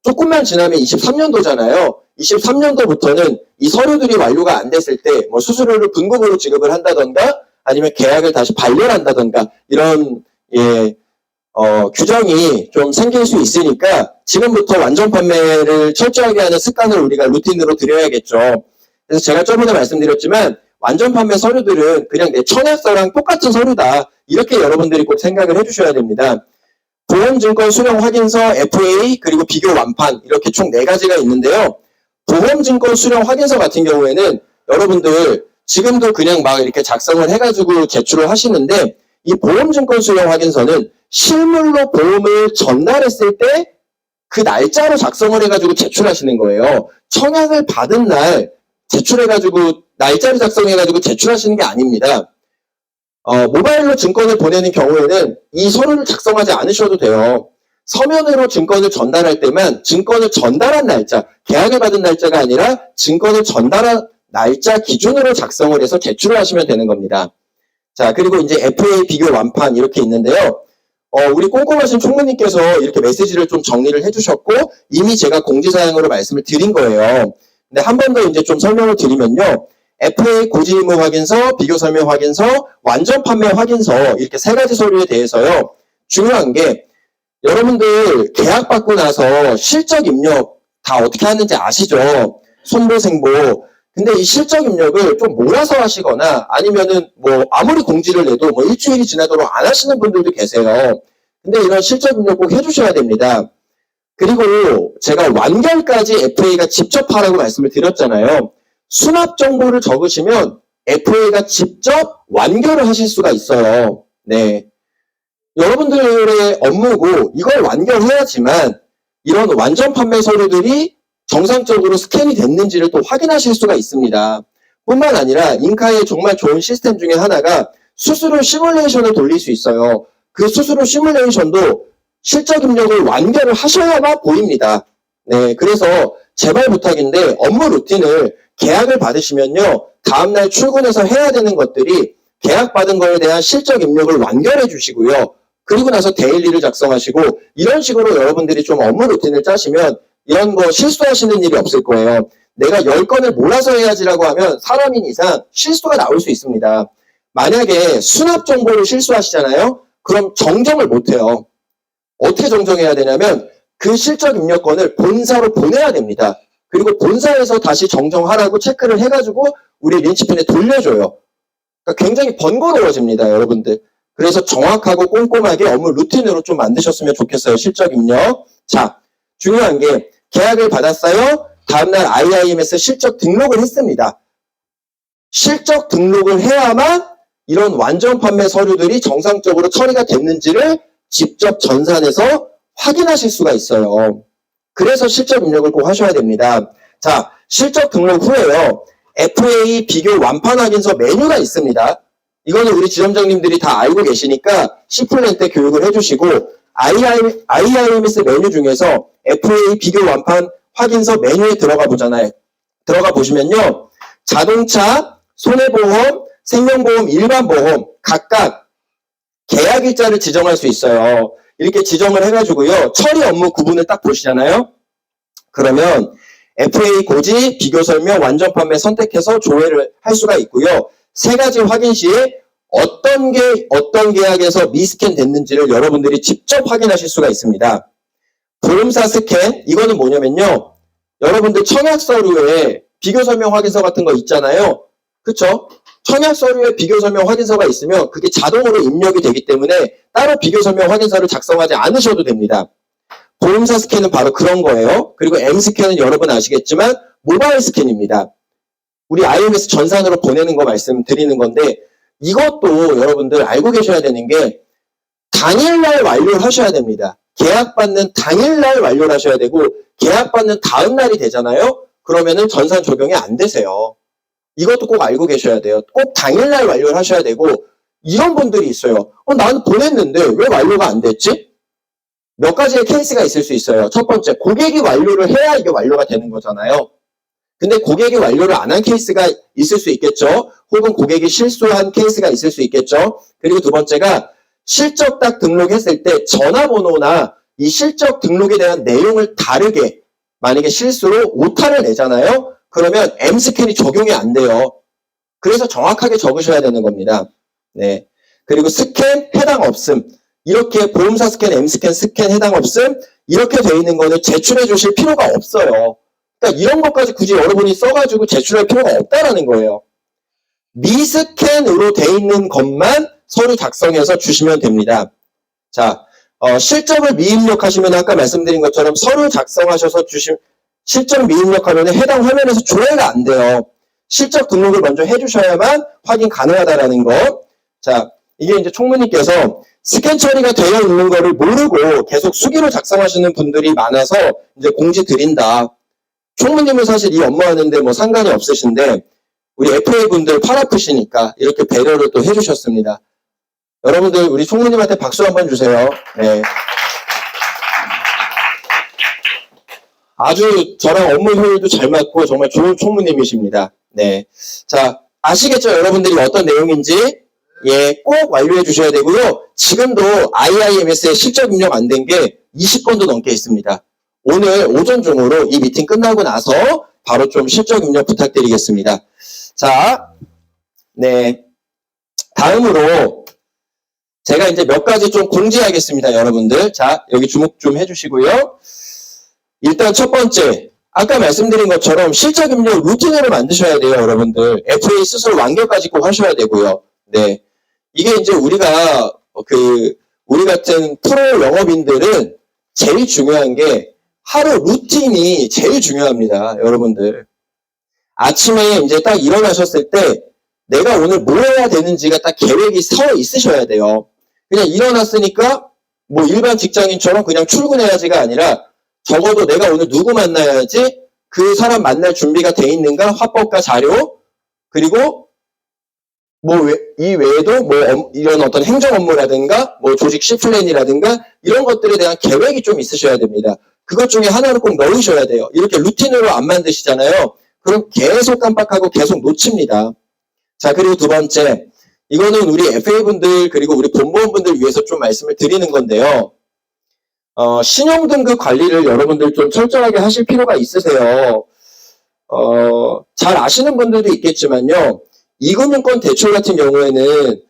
S3: 조금만 지나면 23년도잖아요. 23년도부터는 이 서류들이 완료가 안 됐을 때 뭐 수수료를 분급으로 지급을 한다던가 아니면 계약을 다시 반려한다던가 이런 규정이 좀 생길 수 있으니까 지금부터 완전 판매를 철저하게 하는 습관을 우리가 루틴으로 들여야겠죠. 그래서 제가 저번에 말씀드렸지만 완전 판매 서류들은 그냥 내 청약서랑 똑같은 서류다. 이렇게 여러분들이 꼭 생각을 해주셔야 됩니다. 보험증권 수령 확인서, FA, 그리고 비교 완판 이렇게 총 4가지가 있는데요. 보험증권 수령 확인서 같은 경우에는 여러분들 지금도 그냥 막 이렇게 작성을 해가지고 제출을 하시는데 이 보험증권 수령 확인서는 실물로 보험을 전달했을 때 그 날짜로 작성을 해가지고 제출하시는 거예요. 청약을 받은 날 제출해가지고 날짜를 작성해가지고 제출하시는 게 아닙니다. 모바일로 증권을 보내는 경우에는 이 서류를 작성하지 않으셔도 돼요. 서면으로 증권을 전달할 때만 증권을 전달한 날짜, 계약을 받은 날짜가 아니라 증권을 전달한 날짜 기준으로 작성을 해서 제출을 하시면 되는 겁니다. 자, 그리고 이제 FA 비교 완판 이렇게 있는데요. 우리 꼼꼼하신 총무님께서 이렇게 메시지를 좀 정리를 해주셨고 이미 제가 공지사항으로 말씀을 드린 거예요. 근데 한 번 더 이제 좀 설명을 드리면요. FA 고지 의무 확인서, 비교 설명 확인서, 완전 판매 확인서 이렇게 3가지 서류에 대해서요. 중요한 게 여러분들 계약 받고 나서 실적 입력 다 어떻게 하는지 아시죠? 손보 생보. 근데 이 실적 입력을 좀 몰아서 하시거나 아니면은 뭐 아무리 공지를 내도 뭐 일주일이 지나도록 안 하시는 분들도 계세요. 근데 이런 실적 입력 꼭 해주셔야 됩니다. 그리고 제가 완결까지 FA가 직접 하라고 말씀을 드렸잖아요. 수납 정보를 적으시면 FA가 직접 완결을 하실 수가 있어요. 네. 여러분들의 업무고 이걸 완결해야지만 이런 완전 판매 서류들이 정상적으로 스캔이 됐는지를 또 확인하실 수가 있습니다. 뿐만 아니라 인카의 정말 좋은 시스템 중에 하나가 수수료 시뮬레이션을 돌릴 수 있어요. 그 수수료 시뮬레이션도 실적 입력을 완결을 하셔야만 보입니다. 네, 그래서 제발 부탁인데 업무 루틴을 계약을 받으시면요. 다음날 출근해서 해야 되는 것들이 계약 받은 거에 대한 실적 입력을 완결해 주시고요. 그리고 나서 데일리를 작성하시고 이런 식으로 여러분들이 좀 업무 루틴을 짜시면 이런 거 실수하시는 일이 없을 거예요. 내가 10건을 몰아서 해야지라고 하면 사람인 이상 실수가 나올 수 있습니다. 만약에 수납 정보를 실수하시잖아요. 그럼 정정을 못해요. 어떻게 정정해야 되냐면 그 실적 입력건을 본사로 보내야 됩니다. 그리고 본사에서 다시 정정하라고 체크를 해가지고 우리 린치핀에 돌려줘요. 그러니까 굉장히 번거로워집니다, 여러분들. 그래서 정확하고 꼼꼼하게 업무 루틴으로 좀 만드셨으면 좋겠어요, 실적 입력. 자, 중요한 게 계약을 받았어요. 다음날 IIMS 실적 등록을 했습니다. 실적 등록을 해야만 이런 완전 판매 서류들이 정상적으로 처리가 됐는지를 직접 전산에서 확인하실 수가 있어요. 그래서 실적 입력을 꼭 하셔야 됩니다. 자, 실적 등록 후에요. FA 비교 완판 확인서 메뉴가 있습니다. 이거는 우리 지점장님들이 다 알고 계시니까 C플랜 때 교육을 해주시고 IIMS 메뉴 중에서 FA 비교 완판 확인서 메뉴에 들어가 보잖아요. 들어가 보시면요. 자동차, 손해보험, 생명보험, 일반보험 각각 계약일자를 지정할 수 있어요. 이렇게 지정을 해가지고요. 처리 업무 구분을 딱 보시잖아요. 그러면 FA 고지, 비교 설명, 완전 판매 선택해서 조회를 할 수가 있고요. 세 가지 확인 시에 어떤 계약에서 미스캔 됐는지를 여러분들이 직접 확인하실 수가 있습니다. 보험사 스캔, 이거는 뭐냐면요. 여러분들 청약 서류에 비교 설명 확인서 같은 거 있잖아요. 그쵸? 청약 서류에 비교 설명 확인서가 있으면 그게 자동으로 입력이 되기 때문에 따로 비교 설명 확인서를 작성하지 않으셔도 됩니다. 보험사 스캔은 바로 그런 거예요. 그리고 M 스캔은 여러분 아시겠지만 모바일 스캔입니다. 우리 IMS 전산으로 보내는 거 말씀드리는 건데 이것도 여러분들 알고 계셔야 되는 게 당일날 완료를 하셔야 됩니다. 계약받는 당일날 완료를 하셔야 되고 계약받는 다음 날이 되잖아요. 그러면은 전산 적용이 안 되세요. 이것도 꼭 알고 계셔야 돼요. 꼭 당일날 완료를 하셔야 되고 이런 분들이 있어요. 난 보냈는데 왜 완료가 안 됐지? 몇 가지의 케이스가 있을 수 있어요. 첫 번째, 고객이 완료를 해야 이게 완료가 되는 거잖아요. 근데 고객이 완료를 안 한 케이스가 있을 수 있겠죠. 혹은 고객이 실수한 케이스가 있을 수 있겠죠. 그리고 두 번째가 실적 딱 등록했을 때 전화번호나 이 실적 등록에 대한 내용을 다르게 만약에 실수로 오타를 내잖아요. 그러면 M스캔이 적용이 안 돼요. 그래서 정확하게 적으셔야 되는 겁니다. 네. 그리고 스캔 해당 없음. 이렇게 보험사 스캔, M스캔, 스캔 해당 없음. 이렇게 돼 있는 거는 제출해 주실 필요가 없어요. 그러니까 이런 것까지 굳이 여러분이 써가지고 제출할 필요가 없다라는 거예요. 미스캔으로 돼 있는 것만 서류 작성해서 주시면 됩니다. 자, 실적을 미입력하시면 아까 말씀드린 것처럼 서류 작성하셔서 실적 미입력하면 해당 화면에서 조회가 안 돼요. 실적 등록을 먼저 해주셔야만 확인 가능하다라는 거. 자, 이게 이제 총무님께서 스캔 처리가 되어 있는 거를 모르고 계속 수기로 작성하시는 분들이 많아서 이제 공지 드린다. 총무님은 사실 이 업무 하는데 뭐 상관이 없으신데 우리 FA 분들 팔 아프시니까 이렇게 배려를 또 해주셨습니다. 여러분들 우리 총무님한테 박수 한번 주세요. 네. 아주 저랑 업무 효율도 잘 맞고 정말 좋은 총무님이십니다. 네. 자, 아시겠죠? 여러분들이 어떤 내용인지? 예, 꼭 완료해 주셔야 되고요. 지금도 IIMS에 실적 입력 안 된 게 20건도 넘게 있습니다. 오늘 오전 중으로 이 미팅 끝나고 나서 바로 좀 실적 입력 부탁드리겠습니다. 자, 네. 다음으로 제가 이제 몇 가지 좀 공지하겠습니다, 여러분들. 자, 여기 주목 좀 해주시고요. 일단 첫 번째, 아까 말씀드린 것처럼 실적 입력 루틴으로 만드셔야 돼요, 여러분들. FA 스스로 완결까지 꼭 하셔야 되고요. 네. 이게 이제 우리 같은 프로 영업인들은 제일 중요한 게 하루 루틴이 제일 중요합니다, 여러분들. 아침에 이제 딱 일어나셨을 때 내가 오늘 뭐 해야 되는지가 딱 계획이 서 있으셔야 돼요. 그냥 일어났으니까 뭐 일반 직장인처럼 그냥 출근해야지가 아니라 적어도 내가 오늘 누구 만나야지 그 사람 만날 준비가 돼 있는가 화법과 자료 그리고 뭐 이 외에도 뭐 이런 어떤 행정 업무라든가 뭐 조직 C플랜이라든가 이런 것들에 대한 계획이 좀 있으셔야 됩니다. 그것 중에 하나를 꼭 넣으셔야 돼요. 이렇게 루틴으로 안 만드시잖아요. 그럼 계속 깜빡하고 계속 놓칩니다. 자, 그리고 두 번째, 이거는 우리 FA분들 그리고 우리 본보험분들 위해서 좀 말씀을 드리는 건데요. 신용등급 관리를 여러분들 좀 철저하게 하실 필요가 있으세요. 잘 아시는 분들도 있겠지만요. 이금융권 대출 같은 경우에는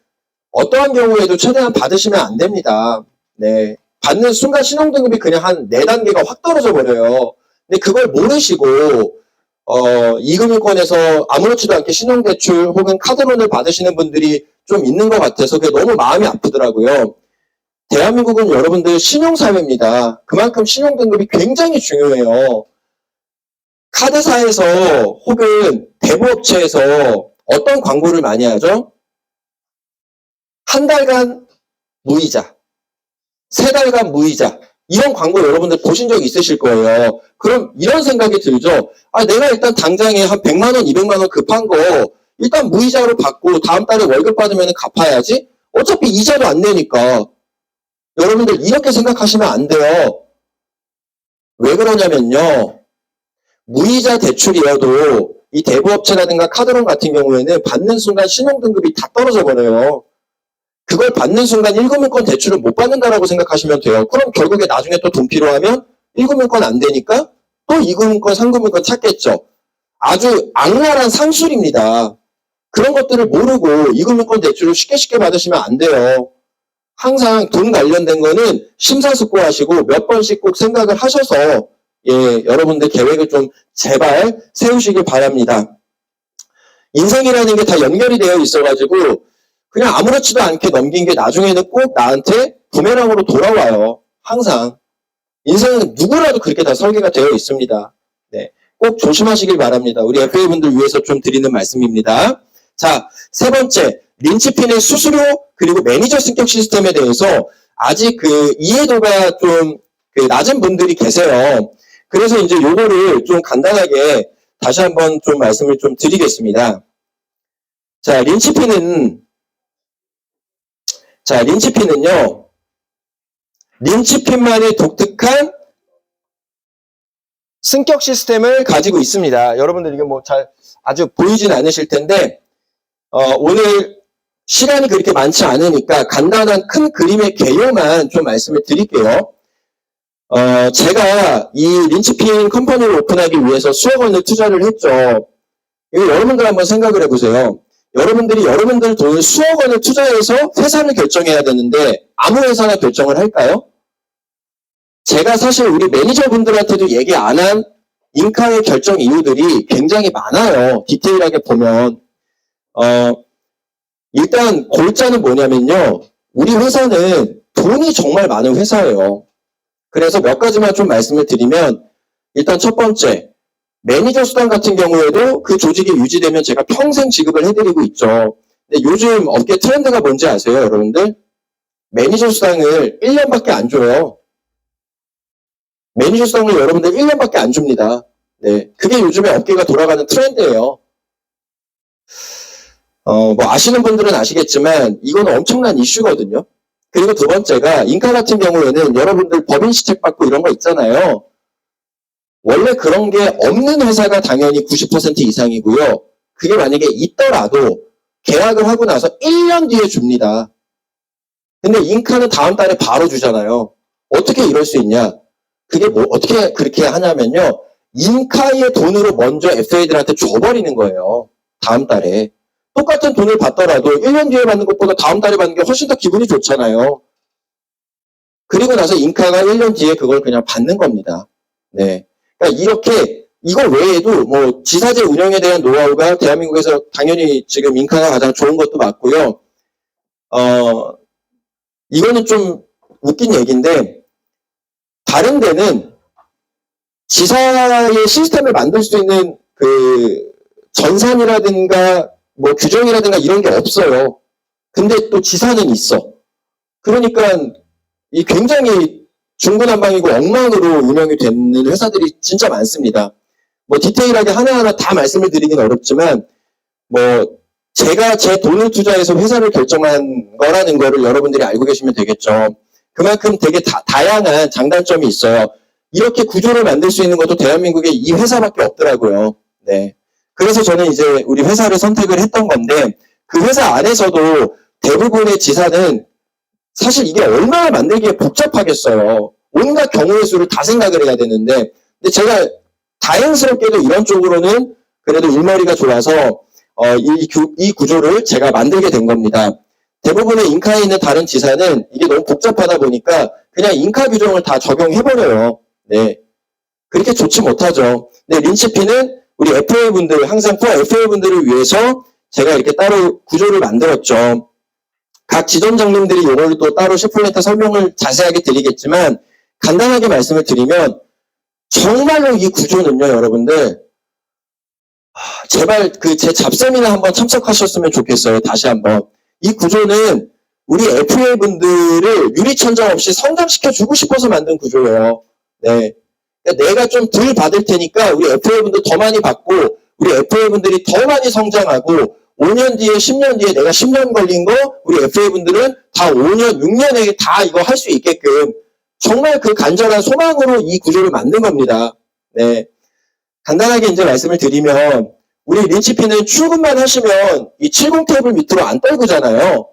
S3: 어떠한 경우에도 최대한 받으시면 안 됩니다. 네. 받는 순간 신용등급이 그냥 한 4단계가 확 떨어져 버려요. 근데 그걸 모르시고, 이금융권에서 아무렇지도 않게 신용대출 혹은 카드론을 받으시는 분들이 좀 있는 것 같아서 그게 너무 마음이 아프더라고요. 대한민국은 여러분들 신용사회입니다. 그만큼 신용등급이 굉장히 중요해요. 카드사에서 혹은 대부업체에서 어떤 광고를 많이 하죠? 한 달간 무이자, 3달간 무이자, 이런 광고 여러분들 보신 적 있으실 거예요. 그럼 이런 생각이 들죠. 내가 일단 당장에 한 100만 원, 200만 원 급한 거 일단 무이자로 받고 다음 달에 월급 받으면 갚아야지. 어차피 이자도 안 내니까. 여러분들 이렇게 생각하시면 안 돼요. 왜 그러냐면요. 무이자 대출이어도 이 대부업체라든가 카드론 같은 경우에는 받는 순간 신용등급이 다 떨어져 버려요. 그걸 받는 순간 1금융권 대출을 못 받는다라고 생각하시면 돼요. 그럼 결국에 나중에 또 돈 필요하면 1금융권 안 되니까 또 2금융권, 3금융권 찾겠죠. 아주 악랄한 산술입니다. 그런 것들을 모르고 2금융권 대출을 쉽게 받으시면 안 돼요. 항상 돈 관련된 거는 심사숙고하시고 몇 번씩 꼭 생각을 하셔서 여러분들 계획을 좀 제발 세우시길 바랍니다. 인생이라는 게 다 연결이 되어 있어가지고 그냥 아무렇지도 않게 넘긴 게 나중에는 꼭 나한테 부메랑으로 돌아와요. 항상. 인생은 누구라도 그렇게 다 설계가 되어 있습니다. 네, 꼭 조심하시길 바랍니다. 우리 FA분들 위해서 좀 드리는 말씀입니다. 자, 3번째, 린치핀의 수수료 그리고 매니저 승격 시스템에 대해서 아직 그 이해도가 좀 낮은 분들이 계세요. 그래서 이제 요거를 좀 간단하게 다시 한번 좀 말씀을 좀 드리겠습니다. 자, 린치핀은요, 린치핀만의 독특한 승격 시스템을 가지고 있습니다. 여러분들 이게 뭐 잘 아주 보이진 않으실 텐데, 오늘 시간이 그렇게 많지 않으니까 간단한 큰 그림의 개요만 좀 말씀을 드릴게요. 제가 이 린치핀 컴퍼니를 오픈하기 위해서 수억 원을 투자를 했죠. 이거 여러분들 한번 생각을 해보세요. 여러분들이 여러분들 돈을 수억 원을 투자해서 회사를 결정해야 되는데 아무 회사나 결정을 할까요? 제가 사실 우리 매니저분들한테도 얘기 안 한 인카의 결정 이유들이 굉장히 많아요. 디테일하게 보면. 일단 골자는 뭐냐면요. 우리 회사는 돈이 정말 많은 회사예요. 그래서 몇 가지만 좀 말씀을 드리면 일단 첫 번째, 매니저 수당 같은 경우에도 그 조직이 유지되면 제가 평생 지급을 해드리고 있죠. 근데 요즘 업계 트렌드가 뭔지 아세요, 여러분들? 매니저 수당을 1년밖에 안 줘요. 매니저 수당을 여러분들 1년밖에 안 줍니다. 네, 그게 요즘에 업계가 돌아가는 트렌드예요. 뭐 아시는 분들은 아시겠지만 이거는 엄청난 이슈거든요. 그리고 두 번째가 인카 같은 경우에는 여러분들 법인 시책 받고 이런 거 있잖아요. 원래 그런 게 없는 회사가 당연히 90% 이상이고요. 그게 만약에 있더라도 계약을 하고 나서 1년 뒤에 줍니다. 근데 인카는 다음 달에 바로 주잖아요. 어떻게 이럴 수 있냐? 그게 뭐 어떻게 그렇게 하냐면요. 인카의 돈으로 먼저 FA들한테 줘버리는 거예요. 다음 달에. 똑같은 돈을 받더라도 1년 뒤에 받는 것보다 다음 달에 받는 게 훨씬 더 기분이 좋잖아요. 그리고 나서 인카가 1년 뒤에 그걸 그냥 받는 겁니다. 네. 그러니까 이렇게 이거 외에도 뭐 지사제 운영에 대한 노하우가 대한민국에서 당연히 지금 인카가 가장 좋은 것도 맞고요. 이거는 좀 웃긴 얘기인데 다른 데는 지사의 시스템을 만들 수 있는 그 전산이라든가 뭐 규정이라든가 이런 게 없어요. 근데 또 지사는 있어. 그러니까 이 굉장히 중구난방이고 엉망으로 운영이 되는 회사들이 진짜 많습니다. 뭐 디테일하게 하나하나 다 말씀을 드리긴 어렵지만 뭐 제가 제 돈을 투자해서 회사를 결정한 거라는 거를 여러분들이 알고 계시면 되겠죠. 그만큼 되게 다양한 장단점이 있어요. 이렇게 구조를 만들 수 있는 것도 대한민국에 이 회사밖에 없더라고요. 네. 그래서 저는 이제 우리 회사를 선택을 했던 건데 그 회사 안에서도 대부분의 지사는 사실 이게 얼마나 만들기에 복잡하겠어요. 온갖 경우의 수를 다 생각을 해야 되는데 근데 제가 다행스럽게도 이런 쪽으로는 그래도 일머리가 좋아서 이 구조를 제가 만들게 된 겁니다. 대부분의 인카에 있는 다른 지사는 이게 너무 복잡하다 보니까 그냥 인카 규정을 다 적용해버려요. 네. 그렇게 좋지 못하죠. 네, 린치피는 우리 FA 분들, 항상 코어 FA 분들을 위해서 제가 이렇게 따로 구조를 만들었죠. 각 지점장님들이 이걸 또 따로 셰플레트 설명을 자세하게 드리겠지만, 간단하게 말씀을 드리면, 정말로 이 구조는요, 여러분들, 제발 제 잡세미나 한번 참석하셨으면 좋겠어요. 다시 한번. 이 구조는 우리 FA 분들을 유리천장 없이 성장시켜주고 싶어서 만든 구조예요. 네. 그러니까 내가 좀 덜 받을 테니까 우리 FA 분들 더 많이 받고 우리 FA 분들이 더 많이 성장하고 5년 뒤에 10년 뒤에 내가 10년 걸린 거 우리 FA 분들은 다 5년 6년에 다 이거 할 수 있게끔 정말 그 간절한 소망으로 이 구조를 만든 겁니다. 네. 간단하게 이제 말씀을 드리면 우리 린치피는 출근만 하시면 이 70 테이블 밑으로 안 떨구잖아요.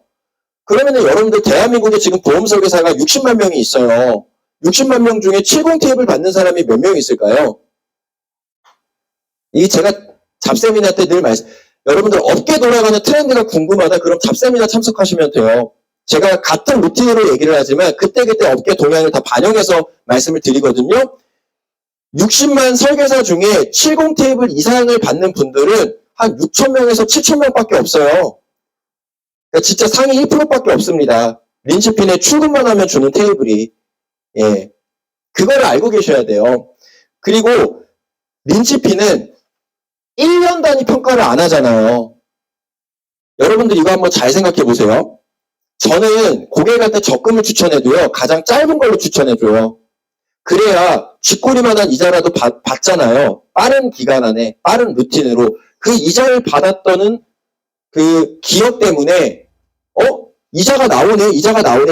S3: 그러면은 여러분들 대한민국에 지금 보험 설계사가 60만 명이 있어요. 60만 명 중에 70 테이블 받는 사람이 몇 명 있을까요? 이 제가 잡세미나 때 늘 여러분들 업계 돌아가는 트렌드가 궁금하다. 그럼 잡세미나 참석하시면 돼요. 제가 같은 루틴으로 얘기를 하지만 그때그때 업계 동향을 다 반영해서 말씀을 드리거든요. 60만 설계사 중에 70 테이블 이상을 받는 분들은 한 6,000명에서 7,000명밖에 없어요. 그러니까 진짜 상위 1%밖에 없습니다. 린치핀에 출근만 하면 주는 테이블이. 예. 그걸 알고 계셔야 돼요. 그리고 린치핀은 1년 단위 평가를 안 하잖아요. 여러분들 이거 한번 잘 생각해 보세요. 저는 고객한테 적금을 추천해도요. 가장 짧은 걸로 추천해줘요. 그래야 쥐꼬리만한 이자라도 받잖아요. 빠른 기간 안에, 빠른 루틴으로. 그 이자를 받았던 그 기업 때문에, 이자가 나오네.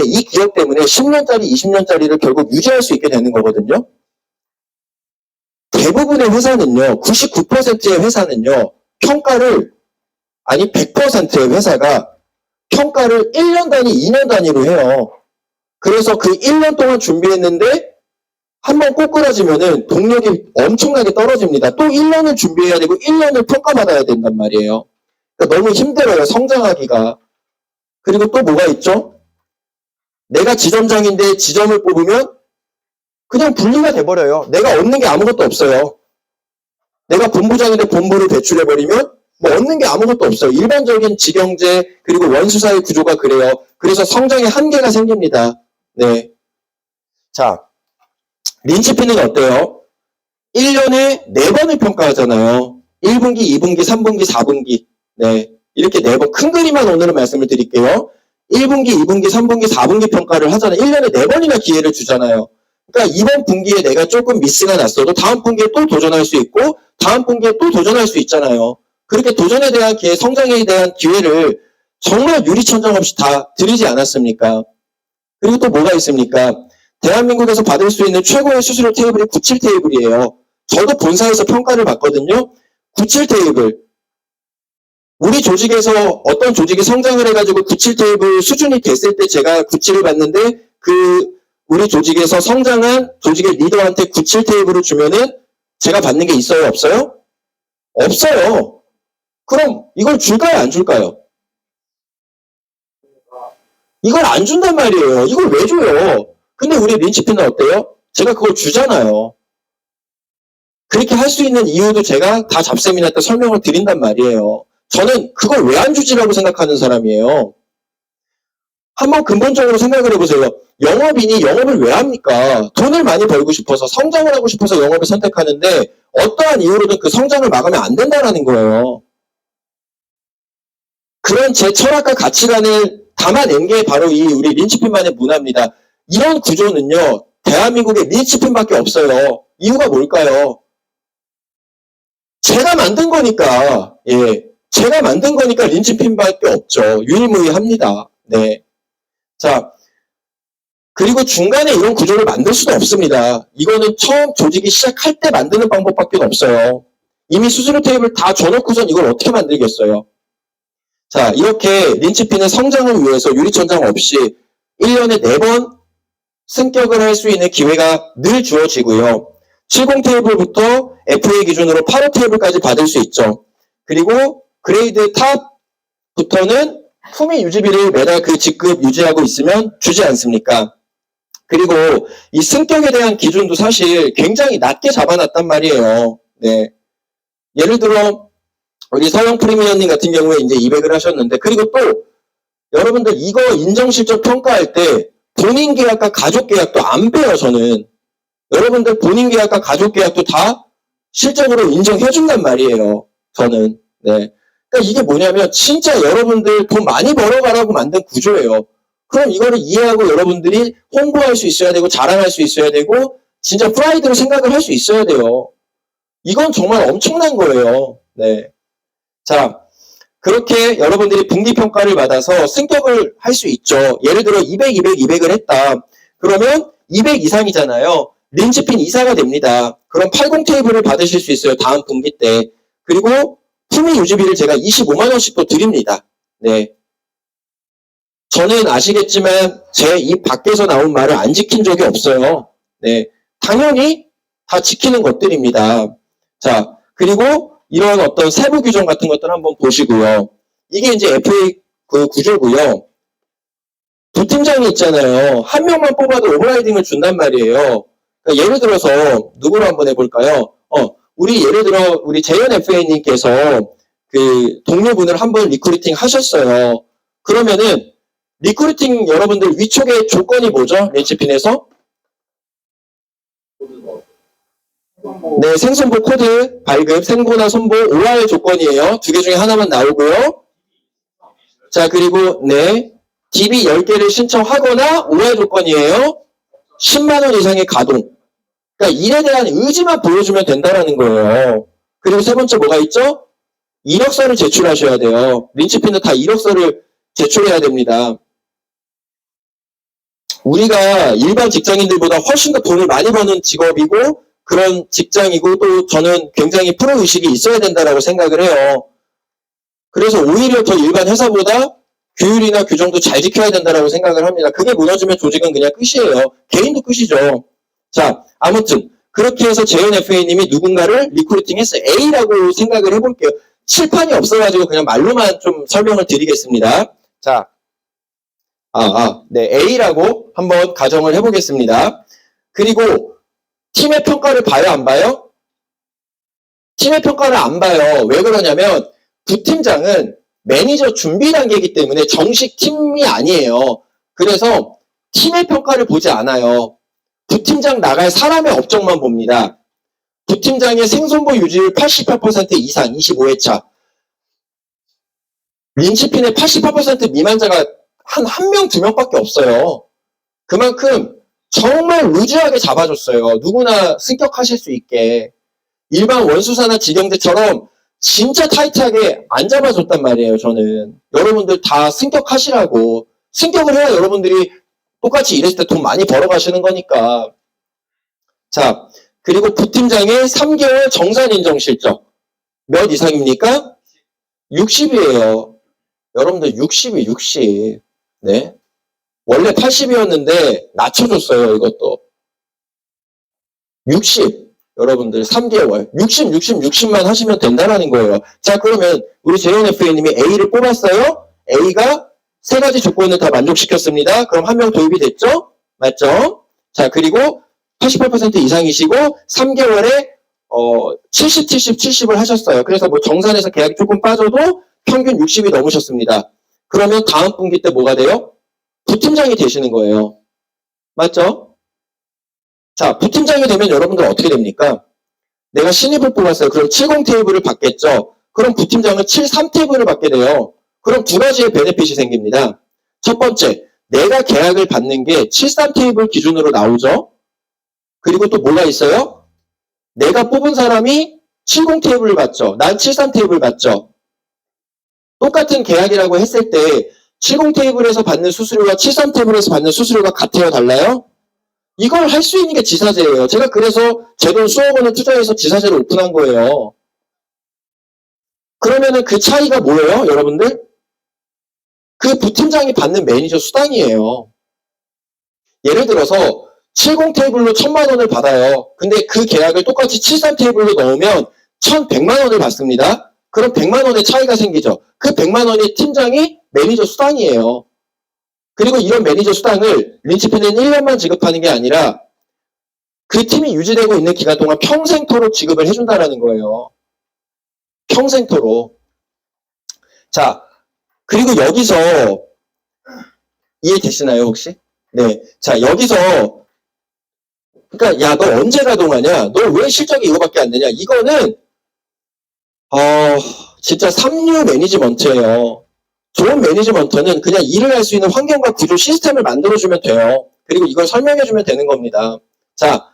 S3: 이 기업 때문에 10년짜리, 20년짜리를 결국 유지할 수 있게 되는 거거든요. 대부분의 회사는요, 99%의 회사는요, 100%의 회사가 평가를 1년 단위, 2년 단위로 해요. 그래서 그 1년 동안 준비했는데, 한번 꼬꾸라지면은 동력이 엄청나게 떨어집니다. 또 1년을 준비해야 되고 1년을 평가받아야 된단 말이에요. 그러니까 너무 힘들어요. 성장하기가. 그리고 또 뭐가 있죠? 내가 지점장인데 지점을 뽑으면 그냥 분리가 돼버려요. 내가 얻는 게 아무것도 없어요. 내가 본부장인데 본부를 배출해버리면 뭐 얻는 게 아무것도 없어요. 일반적인 지경제 그리고 원수사의 구조가 그래요. 그래서 성장의 한계가 생깁니다. 네. 자. 린치피는 어때요? 1년에 4번을 평가하잖아요. 1분기, 2분기, 3분기, 4분기. 네. 이렇게 4번. 큰 그림만 오늘은 말씀을 드릴게요. 1분기, 2분기, 3분기, 4분기 평가를 하잖아요. 1년에 4번이나 기회를 주잖아요. 그러니까 이번 분기에 내가 조금 미스가 났어도 다음 분기에 또 도전할 수 있고 다음 분기에 또 도전할 수 있잖아요. 그렇게 도전에 대한 기회, 성장에 대한 기회를 정말 유리천장 없이 다 드리지 않았습니까? 그리고 또 뭐가 있습니까? 대한민국에서 받을 수 있는 최고의 수수료 테이블이 97 테이블이에요. 저도 본사에서 평가를 받거든요. 97 테이블. 우리 조직에서 어떤 조직이 성장을 해가지고 97 테이블 수준이 됐을 때 제가 97을 받는데 우리 조직에서 성장한 조직의 리더한테 97 테이블을 주면은 제가 받는 게 있어요? 없어요? 없어요. 그럼 이걸 줄까요? 안 줄까요? 이걸 안 준단 말이에요. 이걸 왜 줘요? 근데 우리 린치피는 어때요? 제가 그걸 주잖아요. 그렇게 할 수 있는 이유도 제가 다 잡세미나 때 설명을 드린단 말이에요. 저는 그걸 왜 안 주지라고 생각하는 사람이에요. 한번 근본적으로 생각을 해보세요. 영업인이 영업을 왜 합니까? 돈을 많이 벌고 싶어서 성장을 하고 싶어서 영업을 선택하는데 어떠한 이유로든 그 성장을 막으면 안 된다는 거예요. 그런 제 철학과 가치관을 담아낸 게 바로 우리 린치핀만의 문화입니다. 이런 구조는요, 대한민국에 린치핀밖에 없어요. 이유가 뭘까요? 제가 만든 거니까, 제가 만든 거니까 린치핀밖에 없죠. 유일무이합니다. 네. 자, 그리고 중간에 이런 구조를 만들 수도 없습니다. 이거는 처음 조직이 시작할 때 만드는 방법밖에 없어요. 이미 수수료 테이블 다 줘놓고선 이걸 어떻게 만들겠어요? 자, 이렇게 린치핀은 성장을 위해서 유리천장 없이 1년에 4번 승격을 할 수 있는 기회가 늘 주어지고요. 70 테이블부터 FA 기준으로 8호 테이블까지 받을 수 있죠. 그리고 그레이드 탑부터는 품위 유지비를 매달 그 직급 유지하고 있으면 주지 않습니까? 그리고 이 승격에 대한 기준도 사실 굉장히 낮게 잡아놨단 말이에요. 네. 예를 들어 우리 서영 프리미어님 같은 경우에 이제 200을 하셨는데, 그리고 또 여러분들 이거 인정실적 평가할 때 본인 계약과 가족 계약도 안 빼요, 저는. 여러분들 본인 계약과 가족 계약도 다 실적으로 인정해준단 말이에요, 저는. 네. 그러니까 이게 뭐냐면 진짜 여러분들 돈 많이 벌어가라고 만든 구조예요. 그럼 이거를 이해하고 여러분들이 홍보할 수 있어야 되고 자랑할 수 있어야 되고 진짜 프라이드로 생각을 할 수 있어야 돼요. 이건 정말 엄청난 거예요. 네. 자, 그렇게 여러분들이 분기평가를 받아서 승격을 할 수 있죠. 예를 들어 200, 200, 200을 했다. 그러면 200 이상이잖아요. 린치핀 이사가 됩니다. 그럼 80 테이블을 받으실 수 있어요. 다음 분기 때. 그리고 품위 유지비를 제가 25만 원씩 또 드립니다. 네. 저는 아시겠지만 제 입 밖에서 나온 말을 안 지킨 적이 없어요. 네. 당연히 다 지키는 것들입니다. 자, 그리고 이런 어떤 세부 규정 같은 것들 한번 보시고요. 이게 이제 FA 그 구조고요. 부팀장이 있잖아요. 한 명만 뽑아도 오버라이딩을 준단 말이에요. 그러니까 예를 들어서 누구로 한번 해볼까요? 우리 예를 들어 우리 재현 FA님께서 그 동료분을 한번 리크루팅 하셨어요. 그러면은 리크루팅 여러분들 위촉의 조건이 뭐죠? 린치핀에서? 네, 생선보 코드 발급, 생보나 선보 5화의 조건이에요. 두 개 중에 하나만 나오고요. 자, 그리고 네, DB 10개를 신청하거나 5화 조건이에요. 10만 원 이상의 가동. 그러니까 일에 대한 의지만 보여주면 된다라는 거예요. 그리고 세 번째 뭐가 있죠? 이력서를 제출하셔야 돼요. 린치핀은 다 이력서를 제출해야 됩니다. 우리가 일반 직장인들보다 훨씬 더 돈을 많이 버는 직업이고 그런 직장이고 또 저는 굉장히 프로의식이 있어야 된다라고 생각을 해요. 그래서 오히려 더 일반 회사보다 규율이나 규정도 잘 지켜야 된다라고 생각을 합니다. 그게 무너지면 조직은 그냥 끝이에요. 개인도 끝이죠. 자, 아무튼 그렇게 해서 재현 FA님이 누군가를 리크루팅했어요. A라고 생각을 해볼게요. 칠판이 없어가지고 그냥 말로만 좀 설명을 드리겠습니다. 자, 네, A라고 한번 가정을 해보겠습니다. 그리고 팀의 평가를 봐요, 안 봐요? 팀의 평가를 안 봐요. 왜 그러냐면 부팀장은 매니저 준비 단계이기 때문에 정식 팀이 아니에요. 그래서 팀의 평가를 보지 않아요. 부팀장 나갈 사람의 업적만 봅니다. 부팀장의 생존보 유지율 88% 이상 25회차. 린치핀의 88% 미만자가 한 명, 두 명밖에 없어요. 그만큼 정말 루즈하게 잡아줬어요. 누구나 승격하실 수 있게. 일반 원수사나 직영대처럼 진짜 타이트하게 안 잡아줬단 말이에요, 저는. 여러분들 다 승격하시라고. 승격을 해야 여러분들이 똑같이 일했을 때 돈 많이 벌어가시는 거니까. 자, 그리고 부팀장의 3개월 정산 인정 실적. 몇 이상입니까? 60이에요. 여러분들 60이 60. 네. 원래 80이었는데 낮춰줬어요, 이것도. 60. 여러분들 3개월. 60만 하시면 된다라는 거예요. 자, 그러면 우리 재현 FA님이 A를 뽑았어요. A가 세 가지 조건을 다 만족시켰습니다. 그럼 한 명 도입이 됐죠? 맞죠? 자, 그리고 88% 이상이시고 3개월에 70, 70, 70을 하셨어요. 그래서 뭐 정산에서 계약이 조금 빠져도 평균 60이 넘으셨습니다. 그러면 다음 분기 때 뭐가 돼요? 부팀장이 되시는 거예요. 맞죠? 자, 부팀장이 되면 여러분들 어떻게 됩니까? 내가 신입을 뽑았어요. 그럼 70 테이블을 받겠죠? 그럼 부팀장은 73 테이블을 받게 돼요. 그럼 두 가지의 베네핏이 생깁니다. 첫 번째, 내가 계약을 받는 게 73 테이블 기준으로 나오죠? 그리고 또 뭐가 있어요? 내가 뽑은 사람이 70 테이블을 받죠. 난 73 테이블 받죠. 똑같은 계약이라고 했을 때 70 테이블에서 받는 수수료와 73 테이블에서 받는 수수료가 같아요? 달라요? 이걸 할 수 있는 게 지사제예요. 제가 그래서 제 돈 수억 원을 투자해서 지사제를 오픈한 거예요. 그러면은 그 차이가 뭐예요, 여러분들? 그 부팀장이 받는 매니저 수당이에요. 예를 들어서 70 테이블로 1000만 원을 받아요. 근데 그 계약을 똑같이 73 테이블로 넣으면 1100만 원을 받습니다. 그럼 100만 원의 차이가 생기죠. 그 100만 원이 팀장이 매니저 수당이에요. 그리고 이런 매니저 수당을 린치피는 1년만 지급하는 게 아니라 그 팀이 유지되고 있는 기간 동안 평생토록 지급을 해준다라는 거예요. 평생토록. 자, 그리고 여기서 이해되시나요, 혹시? 네. 자, 여기서 그러니까 야, 너 언제 가동하냐? 너 왜 실적이 이거밖에 안 되냐? 이거는 진짜 삼류 매니지먼트예요. 좋은 매니지먼트는 그냥 일을 할 수 있는 환경과 구조 시스템을 만들어주면 돼요. 그리고 이걸 설명해주면 되는 겁니다. 자,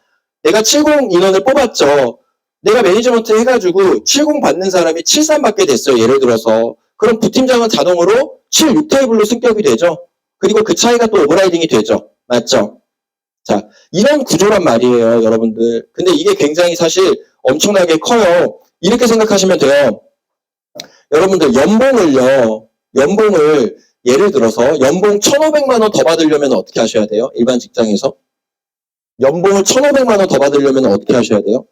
S3: 내가 70 인원을 뽑았죠. 내가 매니지먼트 해가지고 70 받는 사람이 73 받게 됐어요. 예를 들어서. 그럼 부팀장은 자동으로 76 테이블로 승격이 되죠. 그리고 그 차이가 또 오버라이딩이 되죠. 맞죠? 자, 이런 구조란 말이에요, 여러분들. 근데 이게 굉장히 사실 엄청나게 커요. 이렇게 생각하시면 돼요. 여러분들, 연봉을 예를 들어서 연봉 1,500만 원 더 받으려면 어떻게 하셔야 돼요? 일반 직장에서. 연봉을 1,500만 원 더 받으려면 어떻게 하셔야 돼요?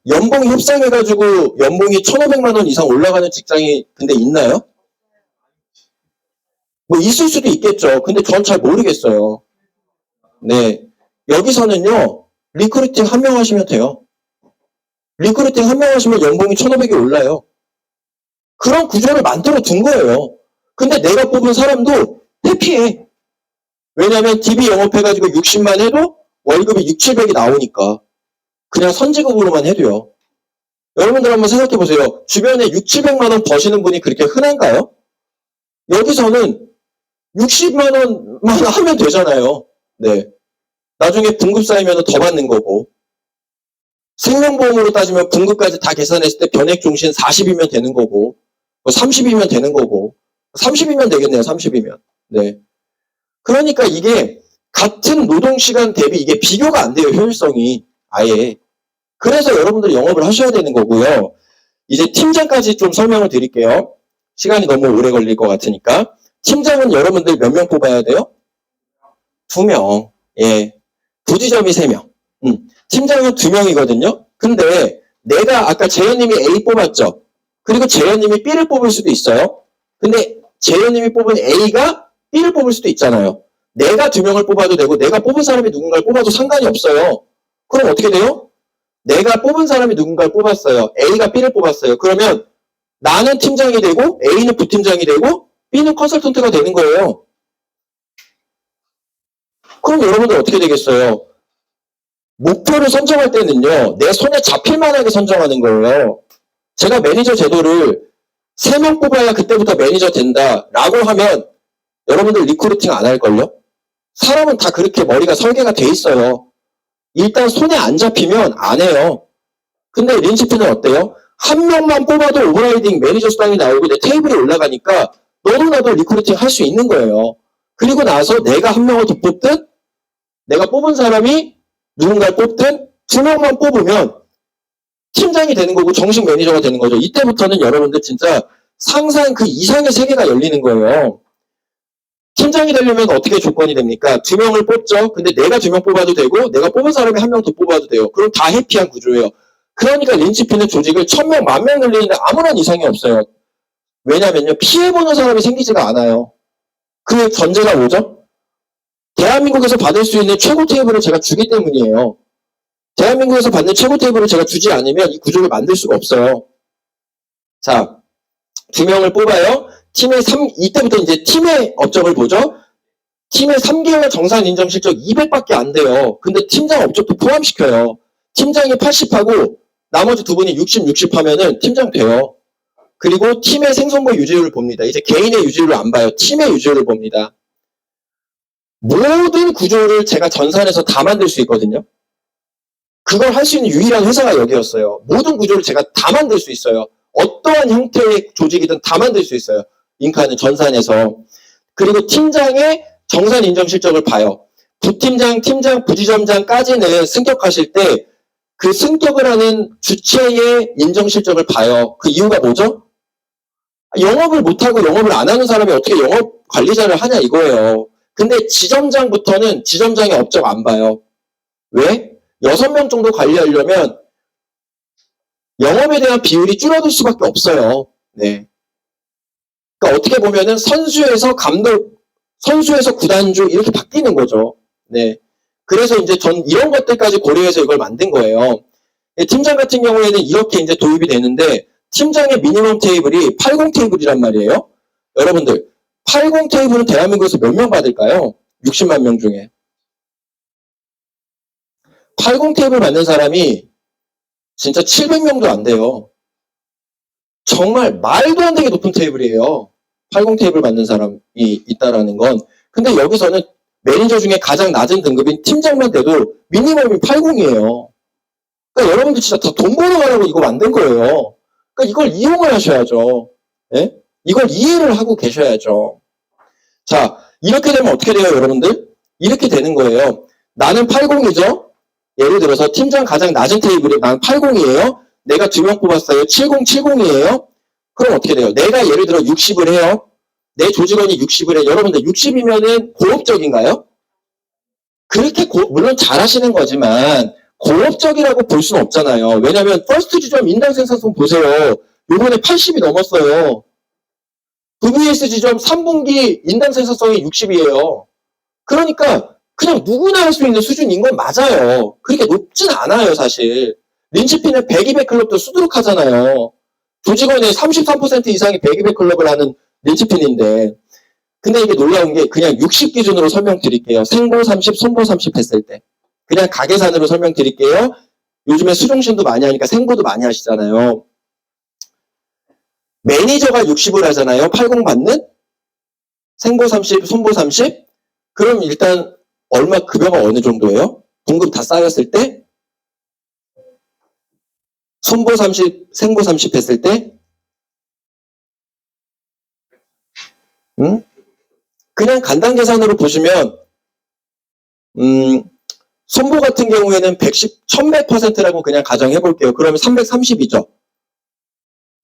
S3: 연봉 협상해가지고 연봉이 1,500만 원 이상 올라가는 직장이 근데 있나요? 뭐 있을 수도 있겠죠. 근데 전 잘 모르겠어요. 네. 여기서는요, 리크루팅 한 명 하시면 돼요. 리크루팅 한 명 하시면 연봉이 1,500이 올라요. 그런 구조를 만들어 둔 거예요. 근데 내가 뽑은 사람도 해피해. 왜냐면 DB 영업해가지고 60만 해도 월급이 6, 700이 나오니까. 그냥 선지급으로만 해도요. 여러분들 한번 생각해 보세요. 주변에 6, 700만 원 버시는 분이 그렇게 흔한가요? 여기서는 60만 원만 하면 되잖아요. 네. 나중에 분급 쌓이면 더 받는 거고. 생명보험으로 따지면 분급까지 다 계산했을 때 변액 종신 40이면 되는 거고, 30이면 되는 거고, 30이면 되겠네요. 30이면. 네. 그러니까 이게 같은 노동시간 대비 이게 비교가 안 돼요. 효율성이. 아예. 그래서 여러분들이 영업을 하셔야 되는 거고요. 이제 팀장까지 좀 설명을 드릴게요. 시간이 너무 오래 걸릴 것 같으니까. 팀장은 여러분들 몇 명 뽑아야 돼요? 2명. 예. 부지점이 3명. 팀장은 2명이거든요. 근데 내가 아까 재현님이 A 뽑았죠. 그리고 재현님이 B를 뽑을 수도 있어요. 근데 재현님이 뽑은 A가 B를 뽑을 수도 있잖아요. 내가 2명을 뽑아도 되고 내가 뽑은 사람이 누군가를 뽑아도 상관이 없어요. 그럼 어떻게 돼요? 내가 뽑은 사람이 누군가를 뽑았어요. A가 B를 뽑았어요. 그러면 나는 팀장이 되고 A는 부팀장이 되고 B는 컨설턴트가 되는 거예요. 그럼 여러분들 어떻게 되겠어요? 목표를 선정할 때는요. 내 손에 잡힐 만하게 선정하는 거예요. 제가 매니저 제도를 3명 뽑아야 그때부터 매니저 된다라고 하면 여러분들 리크루팅 안 할걸요? 사람은 다 그렇게 머리가 설계가 돼 있어요. 일단 손에 안 잡히면 안 해요. 근데 린치피는 어때요? 한 명만 뽑아도 오버라이딩 매니저 수당이 나오고 내 테이블에 올라가니까 너도 나도 리크루팅 할 수 있는 거예요. 그리고 나서 내가 한 명을 더 뽑든 내가 뽑은 사람이 누군가를 뽑든 2명만 뽑으면 팀장이 되는 거고 정식 매니저가 되는 거죠. 이때부터는 여러분들 진짜 상상 그 이상의 세계가 열리는 거예요. 팀장이 되려면 어떻게 조건이 됩니까? 2명을 뽑죠. 근데 내가 2명 뽑아도 되고 내가 뽑은 사람이 1명 더 뽑아도 돼요. 그럼 다 해피한 구조예요. 그러니까 린치피는 조직을 1000명, 10,000명 늘리는데 아무런 이상이 없어요. 왜냐면요. 피해보는 사람이 생기지가 않아요. 그 전제가 뭐죠? 대한민국에서 받을 수 있는 최고 테이블을 제가 주기 때문이에요. 대한민국에서 받는 최고 테이블을 제가 주지 않으면 이 구조를 만들 수가 없어요. 자, 2명을 뽑아요. 이때부터 이제 팀의 업적을 보죠. 팀의 3개월 정산 인정 실적 200밖에 안 돼요. 근데 팀장 업적도 포함시켜요. 팀장이 80하고 나머지 2분이 60 하면은 팀장 돼요. 그리고 팀의 생성과 유지율을 봅니다. 이제 개인의 유지율을 안 봐요. 팀의 유지율을 봅니다. 모든 구조를 제가 전산에서 다 만들 수 있거든요. 그걸 할 수 있는 유일한 회사가 여기였어요. 모든 구조를 제가 다 만들 수 있어요. 어떠한 형태의 조직이든 다 만들 수 있어요. 인카는 전산에서. 그리고 팀장의 정산 인정 실적을 봐요. 부팀장, 팀장, 부지점장까지는 승격하실 때 그 승격을 하는 주체의 인정 실적을 봐요. 그 이유가 뭐죠? 영업을 못하고 영업을 안 하는 사람이 어떻게 영업 관리자를 하냐 이거예요. 근데 지점장부터는 지점장의 업적 안 봐요. 왜? 6명 정도 관리하려면 영업에 대한 비율이 줄어들 수밖에 없어요. 네. 그러니까 어떻게 보면은 선수에서 감독, 선수에서 구단주 이렇게 바뀌는 거죠. 네. 그래서 이제 전 이런 것들까지 고려해서 이걸 만든 거예요. 팀장 같은 경우에는 이렇게 이제 도입이 되는데 팀장의 미니멈 테이블이 80 테이블이란 말이에요. 여러분들 80 테이블은 대한민국에서 몇 명 받을까요? 60만 명 중에 80 테이블 받는 사람이 진짜 700명도 안 돼요. 정말 말도 안 되게 높은 테이블이에요. 80 테이블 받는 사람이 있다라는 건. 근데 여기서는 매니저 중에 가장 낮은 등급인 팀장만 돼도 미니멈이 80이에요. 그러니까 여러분들 진짜 다 돈 벌어가려고 이거 만든 거예요. 그러니까 이걸 이용을 하셔야죠. 예? 이걸 이해를 하고 계셔야죠. 자, 이렇게 되면 어떻게 돼요, 여러분들? 이렇게 되는 거예요. 나는 80이죠? 예를 들어서 팀장 가장 낮은 테이블에 나는 80이에요. 내가 2명 뽑았어요. 70이에요. 그럼 어떻게 돼요? 내가 예를 들어 60을 해요. 내 조직원이 60을 해. 여러분들 60이면은 고업적인가요? 그렇게 물론 잘하시는 거지만 고업적이라고 볼 수는 없잖아요. 왜냐하면 퍼스트 지점 인당 생산성 보세요. 요번에 80이 넘었어요. VBS 지점 3분기 인당 생산성이 60이에요. 그러니까 그냥 누구나 할 수 있는 수준인 건 맞아요. 그렇게 높진 않아요, 사실. 린치피는 100, 200 클럽도 수두룩하잖아요. 조직원의 33% 이상이 100, 200 클럽을 하는 린치핀인데. 근데 이게 놀라운 게 그냥 60 기준으로 설명드릴게요. 생보 30, 손보 30 했을 때. 그냥 가계산으로 설명드릴게요. 요즘에 수종신도 많이 하니까 생보도 많이 하시잖아요. 매니저가 60을 하잖아요. 80 받는? 생보 30, 손보 30? 그럼 일단 얼마 급여가 어느 정도예요? 봉급 다 쌓였을 때? 손보 30, 생보 30 했을 때? 그냥 간단 계산으로 보시면 손보 같은 경우에는 1100%라고 그냥 가정해 볼게요. 그러면 330이죠.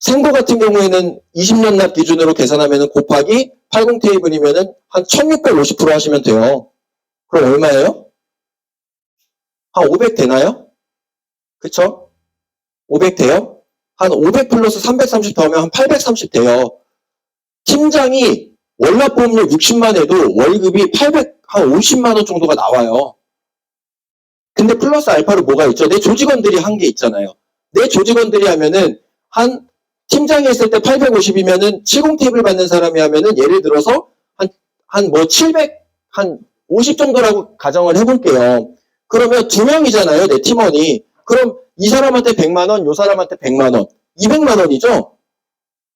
S3: 생보 같은 경우에는 20년 납 기준으로 계산하면 곱하기 80 테이블이면은 한 1650% 하시면 돼요. 그럼 얼마예요? 한 500 되나요? 그쵸? 500 돼요? 한 500 플러스 330 더하면 한 830 돼요. 팀장이 월납보험료 60만 해도 월급이 한 50만 원 정도가 나와요. 근데 플러스 알파로 뭐가 있죠? 내 조직원들이 한 게 있잖아요. 내 조직원들이 하면은 한 팀장이 했을 때 850이면은 70 테이블 받는 사람이 하면은 예를 들어서 한 50 정도라고 가정을 해볼게요. 그러면 2명이잖아요, 내 팀원이. 그럼 이 사람한테 100만 원, 요 사람한테 100만 원. 200만 원이죠?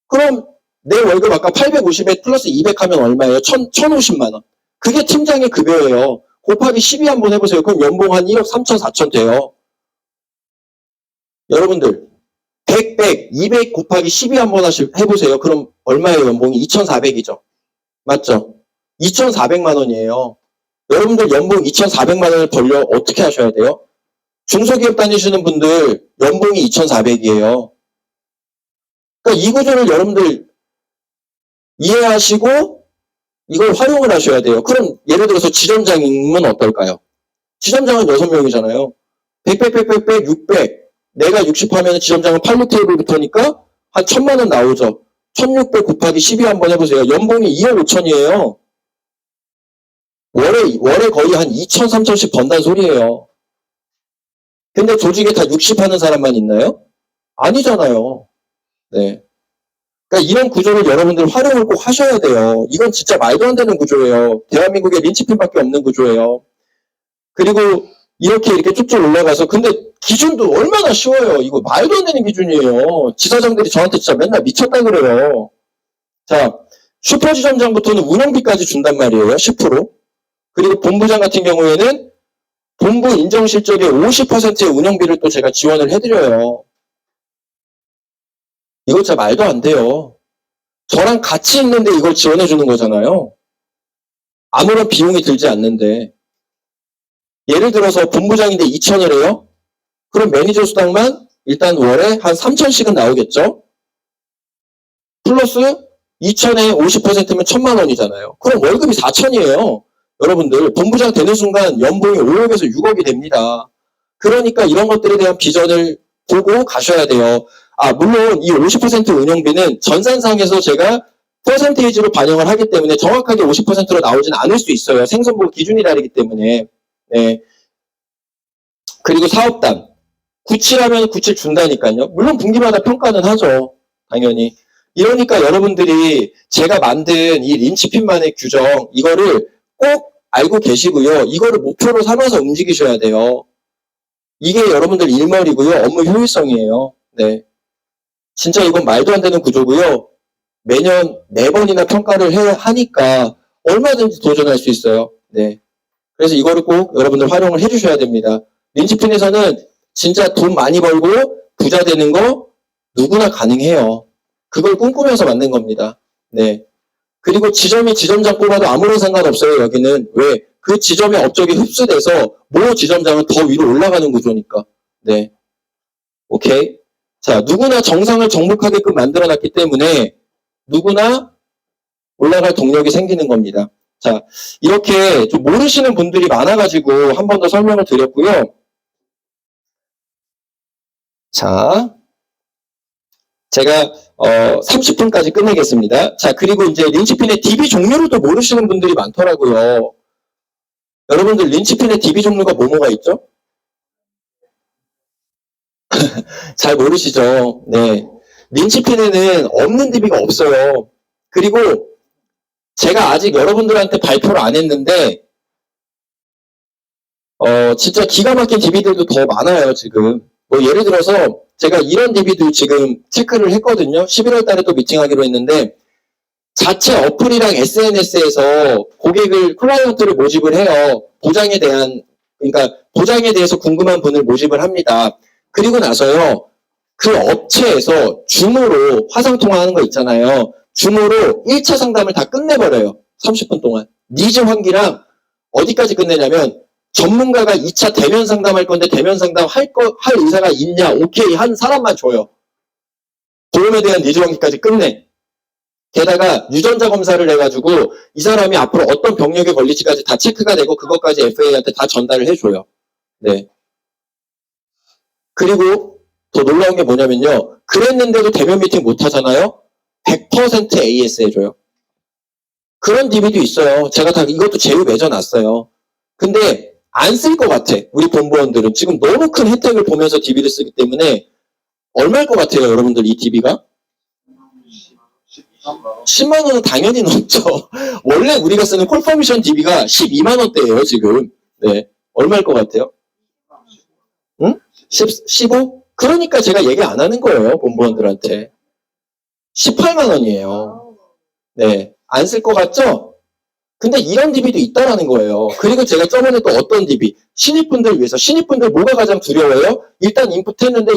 S3: 그럼 내 월급 아까 850에 플러스 200 하면 얼마예요? 1050만 원. 그게 팀장의 급여예요. 곱하기 12 한번 해보세요. 그럼 연봉 한 1억 3천, 4천 돼요. 여러분들 100, 200 곱하기 12 한번 해보세요. 그럼 얼마예요? 연봉이 2,400이죠. 맞죠? 2,400만 원이에요. 여러분들 연봉 2,400만 원을 벌려 어떻게 하셔야 돼요? 중소기업 다니시는 분들 연봉이 2,400이에요. 그러니까 이 구조를 여러분들 이해하시고 이걸 활용을 하셔야 돼요. 그럼 예를 들어서 지점장이면 어떨까요? 지점장은 6명이잖아요. 100, 600. 내가 60 하면 지점장은 86 테이블부터니까 한 1,000만 원 나오죠. 1,600 곱하기 12 한번 해보세요. 연봉이 2억 5천이에요. 월에 거의 한 2천, 3천씩 번다는 소리예요. 근데 조직에 다 60 하는 사람만 있나요? 아니잖아요. 네. 그러니까 이런 구조를 여러분들 활용을 꼭 하셔야 돼요. 이건 진짜 말도 안 되는 구조예요. 대한민국에 린치핀밖에 없는 구조예요. 그리고 이렇게 쭉쭉 올라가서 근데 기준도 얼마나 쉬워요. 이거 말도 안 되는 기준이에요. 지사장들이 저한테 진짜 맨날 미쳤다 그래요. 자, 슈퍼지점장부터는 운영비까지 준단 말이에요. 10%. 그리고 본부장 같은 경우에는 본부 인정실적의 50%의 운영비를 또 제가 지원을 해드려요. 이거 진짜 말도 안 돼요. 저랑 같이 있는데 이걸 지원해주는 거잖아요. 아무런 비용이 들지 않는데. 예를 들어서 본부장인데 2천을 해요? 그럼 매니저 수당만 일단 월에 한 3천씩은 나오겠죠? 플러스 2천에 50%면 1,000만 원이잖아요. 그럼 월급이 4천이에요. 여러분들 본부장 되는 순간 연봉이 5억에서 6억이 됩니다. 그러니까 이런 것들에 대한 비전을 보고 가셔야 돼요. 물론 이 50% 운영비는 전산상에서 제가 퍼센테이지로 반영을 하기 때문에 정확하게 50%로 나오진 않을 수 있어요. 생선부 기준이 다르기 때문에. 네. 그리고 사업담. 97하면 97 준다니까요. 물론 분기마다 평가는 하죠. 당연히. 이러니까 여러분들이 제가 만든 이 린치핀만의 규정, 이거를 꼭 알고 계시고요. 이거를 목표로 삼아서 움직이셔야 돼요. 이게 여러분들 일머리고요. 업무 효율성이에요. 네. 진짜 이건 말도 안 되는 구조고요. 매년 4번이나 평가를 하니까 얼마든지 도전할 수 있어요. 네. 그래서 이거를 꼭 여러분들 활용을 해주셔야 됩니다. 린치핀에서는 진짜 돈 많이 벌고 부자 되는 거 누구나 가능해요. 그걸 꿈꾸면서 만든 겁니다. 네. 그리고 지점이 지점장 뽑아도 아무런 상관없어요. 여기는. 왜? 그 지점의 업적이 흡수돼서 모 지점장은 더 위로 올라가는 구조니까. 네. 오케이. 자, 누구나 정상을 정복하게끔 만들어놨기 때문에 누구나 올라갈 동력이 생기는 겁니다. 자, 이렇게 좀 모르시는 분들이 많아가지고 한 번 더 설명을 드렸고요. 자, 제가 30분까지 끝내겠습니다. 자, 그리고 이제 린치핀의 DB 종류를 또 모르시는 분들이 많더라고요. 여러분들 린치핀의 DB 종류가 뭐가 있죠? 잘 모르시죠? 네. 린치핀에는 없는 DB가 없어요. 그리고 제가 아직 여러분들한테 발표를 안 했는데 진짜 기가 막힌 DB들도 더 많아요, 지금. 뭐 예를 들어서 제가 이런 DB도 지금 체크를 했거든요. 11월 달에 또 미팅하기로 했는데 자체 어플이랑 SNS에서 고객을, 클라이언트를 모집을 해요. 보장에 대해서 궁금한 분을 모집을 합니다. 그리고 나서요, 그 업체에서 줌으로 화상통화하는 거 있잖아요. 줌으로 1차 상담을 다 끝내버려요. 30분 동안. 니즈 환기랑 어디까지 끝내냐면 전문가가 2차 대면 상담할 건데 대면 상담 할 의사가 있냐, 오케이 한 사람만 줘요. 보험에 대한 니즈 환기까지 끝내. 게다가 유전자 검사를 해가지고 이 사람이 앞으로 어떤 병력에 걸릴지까지 다 체크가 되고 그것까지 FA한테 다 전달을 해줘요. 네. 그리고 더 놀라운 게 뭐냐면요. 그랬는데도 대면 미팅 못 하잖아요. 100% AS 해줘요. 그런 DB도 있어요. 제가 다 이것도 제휴 맺어놨어요. 근데 안 쓸 것 같아. 우리 본부원들은 지금 너무 큰 혜택을 보면서 DB를 쓰기 때문에 얼마일 것 같아요, 여러분들 이 DB가? 10만 원은 당연히 넘죠. 원래 우리가 쓰는 콜퍼미션 DB가 12만 원대예요, 지금. 네. 얼마일 것 같아요? 응? 15? 그러니까 제가 얘기 안 하는 거예요, 본부원들한테. 18만 원이에요. 네. 안 쓸 것 같죠? 근데 이런 DB도 있다라는 거예요. 그리고 제가 저번에 또 어떤 DB, 신입분들 위해서, 신입분들 뭐가 가장 두려워요? 일단 인풋했는데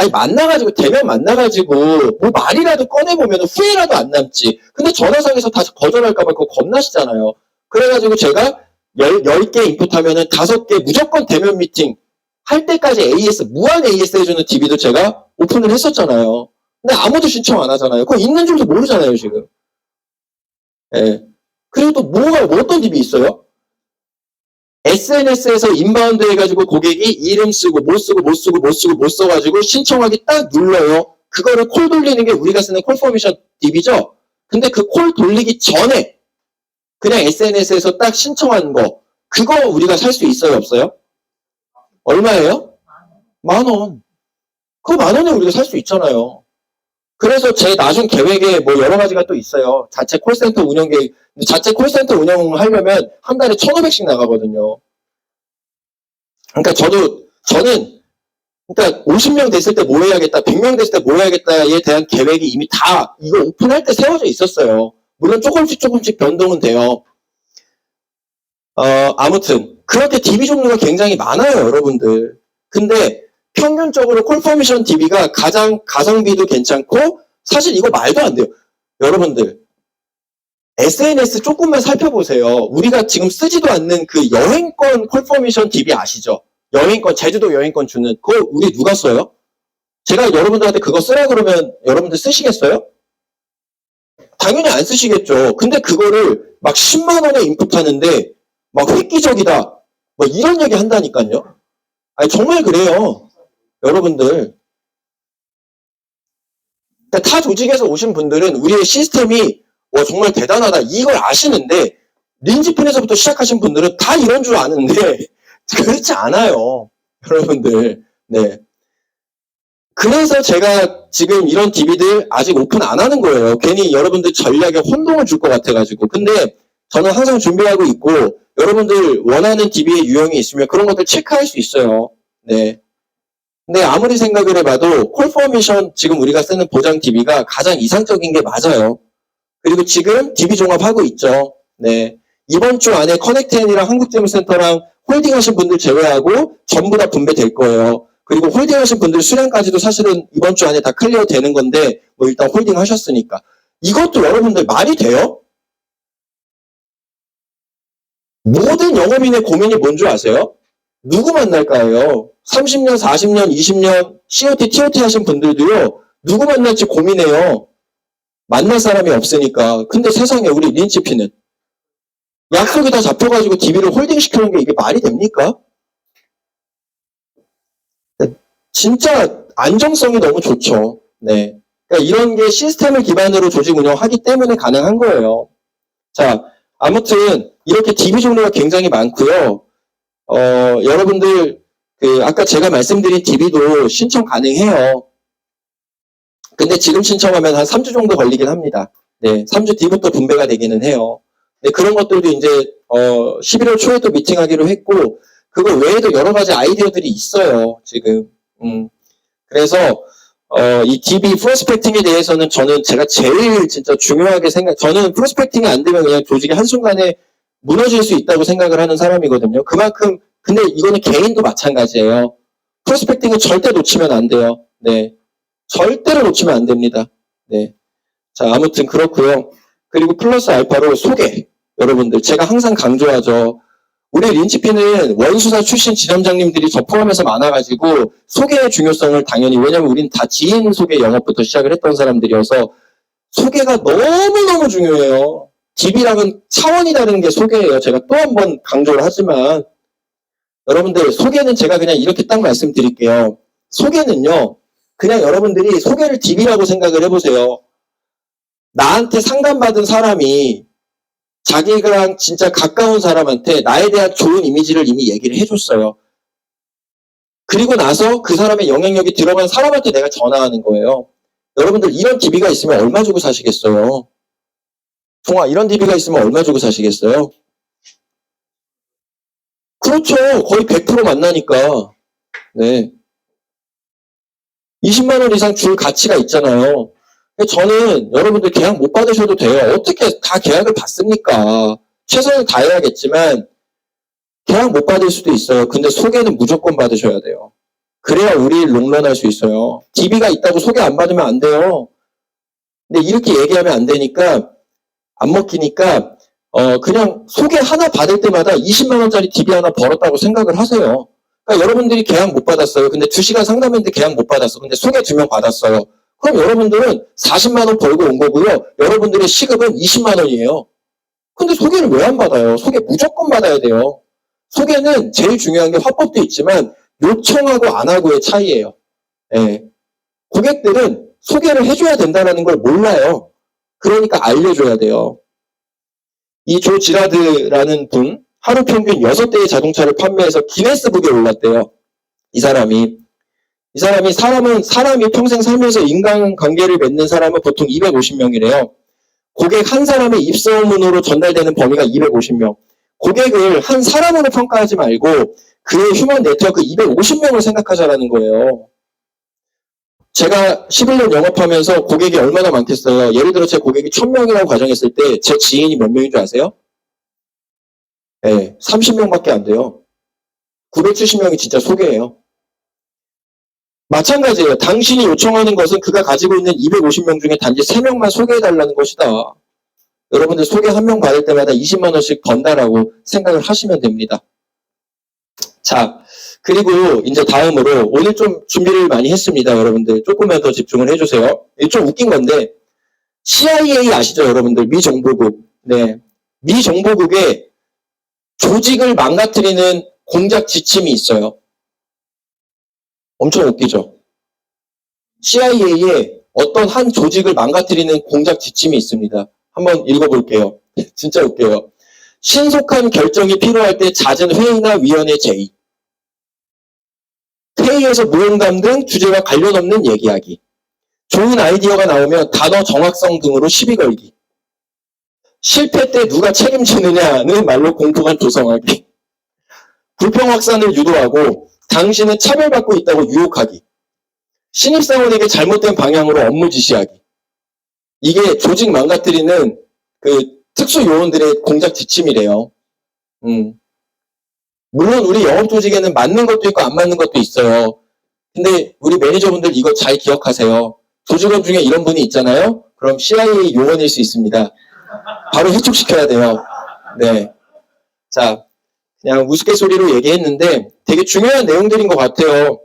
S3: 만나가지고, 대면 만나가지고, 뭐 말이라도 꺼내보면 후회라도 안 남지. 근데 전화상에서 다 거절할까봐 그거 겁나시잖아요. 그래가지고 제가 10개 인풋하면은 5개 무조건 대면 미팅 할 때까지 AS, 무한 AS 해주는 DB도 제가 오픈을 했었잖아요. 근데 아무도 신청 안 하잖아요. 그거 있는 줄도 모르잖아요, 지금. 예. 그리고 또 어떤 DB 있어요? SNS에서 인바운드 해가지고 고객이 이름 쓰고 못 써가지고 신청하기 딱 눌러요. 그거를 콜 돌리는 게 우리가 쓰는 콜포메이션 DB죠? 근데 그 콜 돌리기 전에 그냥 SNS에서 딱 신청한 거, 그거 우리가 살 수 있어요, 없어요? 얼마예요? 10,000원. 그거 10,000원에 우리가 살 수 있잖아요. 그래서 제 나중 계획에 뭐 여러 가지가 또 있어요. 자체 콜센터 운영 계획. 자체 콜센터 운영을 하려면 한 달에 1,500씩 나가거든요. 그러니까 저는 50명 됐을 때 뭐 해야겠다, 100명 됐을 때 뭐 해야겠다에 대한 계획이 이미 다 이거 오픈할 때 세워져 있었어요. 물론 조금씩 변동은 돼요. 아무튼 그렇게 DB 종류가 굉장히 많아요, 여러분들. 근데 평균적으로 콜포미션 DB가 가장 가성비도 괜찮고, 사실 이거 말도 안 돼요. 여러분들, SNS 조금만 살펴보세요. 우리가 지금 쓰지도 않는 그 여행권 콜포미션 DB 아시죠? 여행권, 제주도 여행권 주는, 그거 우리 누가 써요? 제가 여러분들한테 그거 쓰라 그러면 여러분들 쓰시겠어요? 당연히 안 쓰시겠죠. 근데 그거를 막 10만 원에 인풋하는데 막 획기적이다. 뭐 이런 얘기 한다니까요. 아니, 정말 그래요. 여러분들. 그러니까 타 조직에서 오신 분들은 우리의 시스템이 와, 정말 대단하다. 이걸 아시는데, 린지핀에서부터 시작하신 분들은 다 이런 줄 아는데, 그렇지 않아요. 여러분들. 네. 그래서 제가 지금 이런 DB들 아직 오픈 안 하는 거예요. 괜히 여러분들 전략에 혼동을 줄 것 같아가지고. 근데 저는 항상 준비하고 있고, 여러분들 원하는 DB의 유형이 있으면 그런 것들 체크할 수 있어요. 네. 근데 아무리 생각을 해봐도 콜포메이션 지금 우리가 쓰는 보장 DB가 가장 이상적인 게 맞아요. 그리고 지금 DB 종합하고 있죠. 네. 이번 주 안에 커넥트앤이랑 한국재무센터랑 홀딩하신 분들 제외하고 전부 다 분배될 거예요. 그리고 홀딩하신 분들 수량까지도 사실은 이번 주 안에 다 클리어 되는 건데 뭐 일단 홀딩 하셨으니까. 이것도 여러분들 말이 돼요? 모든 영업인의 고민이 뭔 줄 아세요? 누구 만날까요? 30년, 40년, 20년 COT, TOT 하신 분들도요. 누구 만날지 고민해요. 만날 사람이 없으니까. 근데 세상에 우리 린치피는 약속이 다 잡혀가지고 DB를 홀딩 시키는 게 이게 말이 됩니까? 진짜 안정성이 너무 좋죠. 네. 그러니까 이런 게 시스템을 기반으로 조직 운영하기 때문에 가능한 거예요. 자, 아무튼 이렇게 DB 종류가 굉장히 많고요. 여러분들 아까 제가 말씀드린 DB도 신청 가능해요. 근데 지금 신청하면 한 3주 정도 걸리긴 합니다. 네, 3주 뒤부터 분배가 되기는 해요. 네, 그런 것들도 이제 11월 초에 또 미팅하기로 했고 그거 외에도 여러 가지 아이디어들이 있어요. 지금. 그래서 이 DB 프로스펙팅에 대해서는 저는 제가 제일 진짜 중요하게 저는 프로스펙팅이 안 되면 그냥 조직이 한순간에 무너질 수 있다고 생각을 하는 사람이거든요. 그만큼 근데 이거는 개인도 마찬가지예요. 프로스펙팅은 절대 놓치면 안 돼요. 네. 절대로 놓치면 안 됩니다. 네. 자, 아무튼 그렇고요. 그리고 플러스 알파로 소개. 여러분들, 제가 항상 강조하죠. 우리 린치피는 원수사 출신 지점장님들이 저 포함해서 많아가지고 소개의 중요성을 당연히, 왜냐면 우리는 다 지인 소개 영업부터 시작을 했던 사람들이어서 소개가 너무너무 중요해요. DB랑은 차원이 다른 게 소개예요. 제가 또 한 번 강조를 하지만 여러분들 소개는 제가 그냥 이렇게 딱 말씀드릴게요. 소개는요. 그냥 여러분들이 소개를 DB라고 생각을 해보세요. 나한테 상담받은 사람이 자기랑 진짜 가까운 사람한테 나에 대한 좋은 이미지를 이미 얘기를 해줬어요. 그리고 나서 그 사람의 영향력이 들어간 사람한테 내가 전화하는 거예요. 여러분들 이런 DB가 있으면 얼마 주고 사시겠어요? 종아, 이런 DB가 있으면 얼마 주고 사시겠어요? 그렇죠. 거의 100% 만나니까. 네. 20만 원 이상 줄 가치가 있잖아요. 저는 여러분들 계약 못 받으셔도 돼요. 어떻게 다 계약을 받습니까? 최선을 다해야겠지만 계약 못 받을 수도 있어요. 근데 소개는 무조건 받으셔야 돼요. 그래야 우리 롱런할 수 있어요. DB가 있다고 소개 안 받으면 안 돼요. 근데 이렇게 얘기하면 안 되니까 안 먹히니까 그냥 소개 하나 받을 때마다 20만 원짜리 DB 하나 벌었다고 생각을 하세요. 그러니까 여러분들이 계약 못 받았어요. 근데 2시간 상담했는데 계약 못 받았어. 근데 소개 2명 받았어요. 그럼 여러분들은 40만 원 벌고 온 거고요. 여러분들의 시급은 20만 원이에요. 근데 소개를 왜 안 받아요? 소개 무조건 받아야 돼요. 소개는 제일 중요한 게 화법도 있지만 요청하고 안 하고의 차이예요. 예. 고객들은 소개를 해줘야 된다는 걸 몰라요. 그러니까 알려줘야 돼요. 이 조 지라드라는 분, 하루 평균 6대의 자동차를 판매해서 기네스북에 올랐대요. 이 사람이 사람이 평생 살면서 인간관계를 맺는 사람은 보통 250명이래요. 고객 한 사람의 입소문으로 전달되는 범위가 250명. 고객을 한 사람으로 평가하지 말고 그의 휴먼 네트워크 250명을 생각하자라는 거예요. 제가 11년 영업하면서 고객이 얼마나 많겠어요. 예를 들어 제 고객이 1000명이라고 가정했을 때 제 지인이 몇 명인 줄 아세요? 네, 30명밖에 안 돼요. 970명이 진짜 소개예요. 마찬가지예요. 당신이 요청하는 것은 그가 가지고 있는 250명 중에 단지 3명만 소개해달라는 것이다. 여러분들 소개 한 명 받을 때마다 20만 원씩 번다라고 생각을 하시면 됩니다. 자, 그리고 이제 다음으로 오늘 좀 준비를 많이 했습니다. 여러분들 조금만 더 집중을 해주세요. 이게 좀 웃긴 건데 CIA 아시죠, 여러분들? 미 정보국. 네. 미 정보국에 조직을 망가뜨리는 공작 지침이 있어요. 엄청 웃기죠? CIA에 어떤 한 조직을 망가뜨리는 공작 지침이 있습니다. 한번 읽어볼게요. 진짜 웃겨요. 신속한 결정이 필요할 때 잦은 회의나 위원회 제의. 회의에서 무용담 등 주제와 관련 없는 얘기하기. 좋은 아이디어가 나오면 단어 정확성 등으로 시비 걸기. 실패 때 누가 책임지느냐는 말로 공포감 조성하기. 불평 확산을 유도하고 당신은 차별받고 있다고 유혹하기. 신입사원에게 잘못된 방향으로 업무 지시하기. 이게 조직 망가뜨리는 그 특수 요원들의 공작 지침이래요. 물론 우리 영업 조직에는 맞는 것도 있고 안 맞는 것도 있어요. 근데 우리 매니저분들 이거 잘 기억하세요. 조직원 중에 이런 분이 있잖아요. 그럼 CIA 요원일 수 있습니다. 바로 해촉시켜야 돼요. 네. 자, 그냥 우스갯소리로 얘기했는데 되게 중요한 내용들인 것 같아요.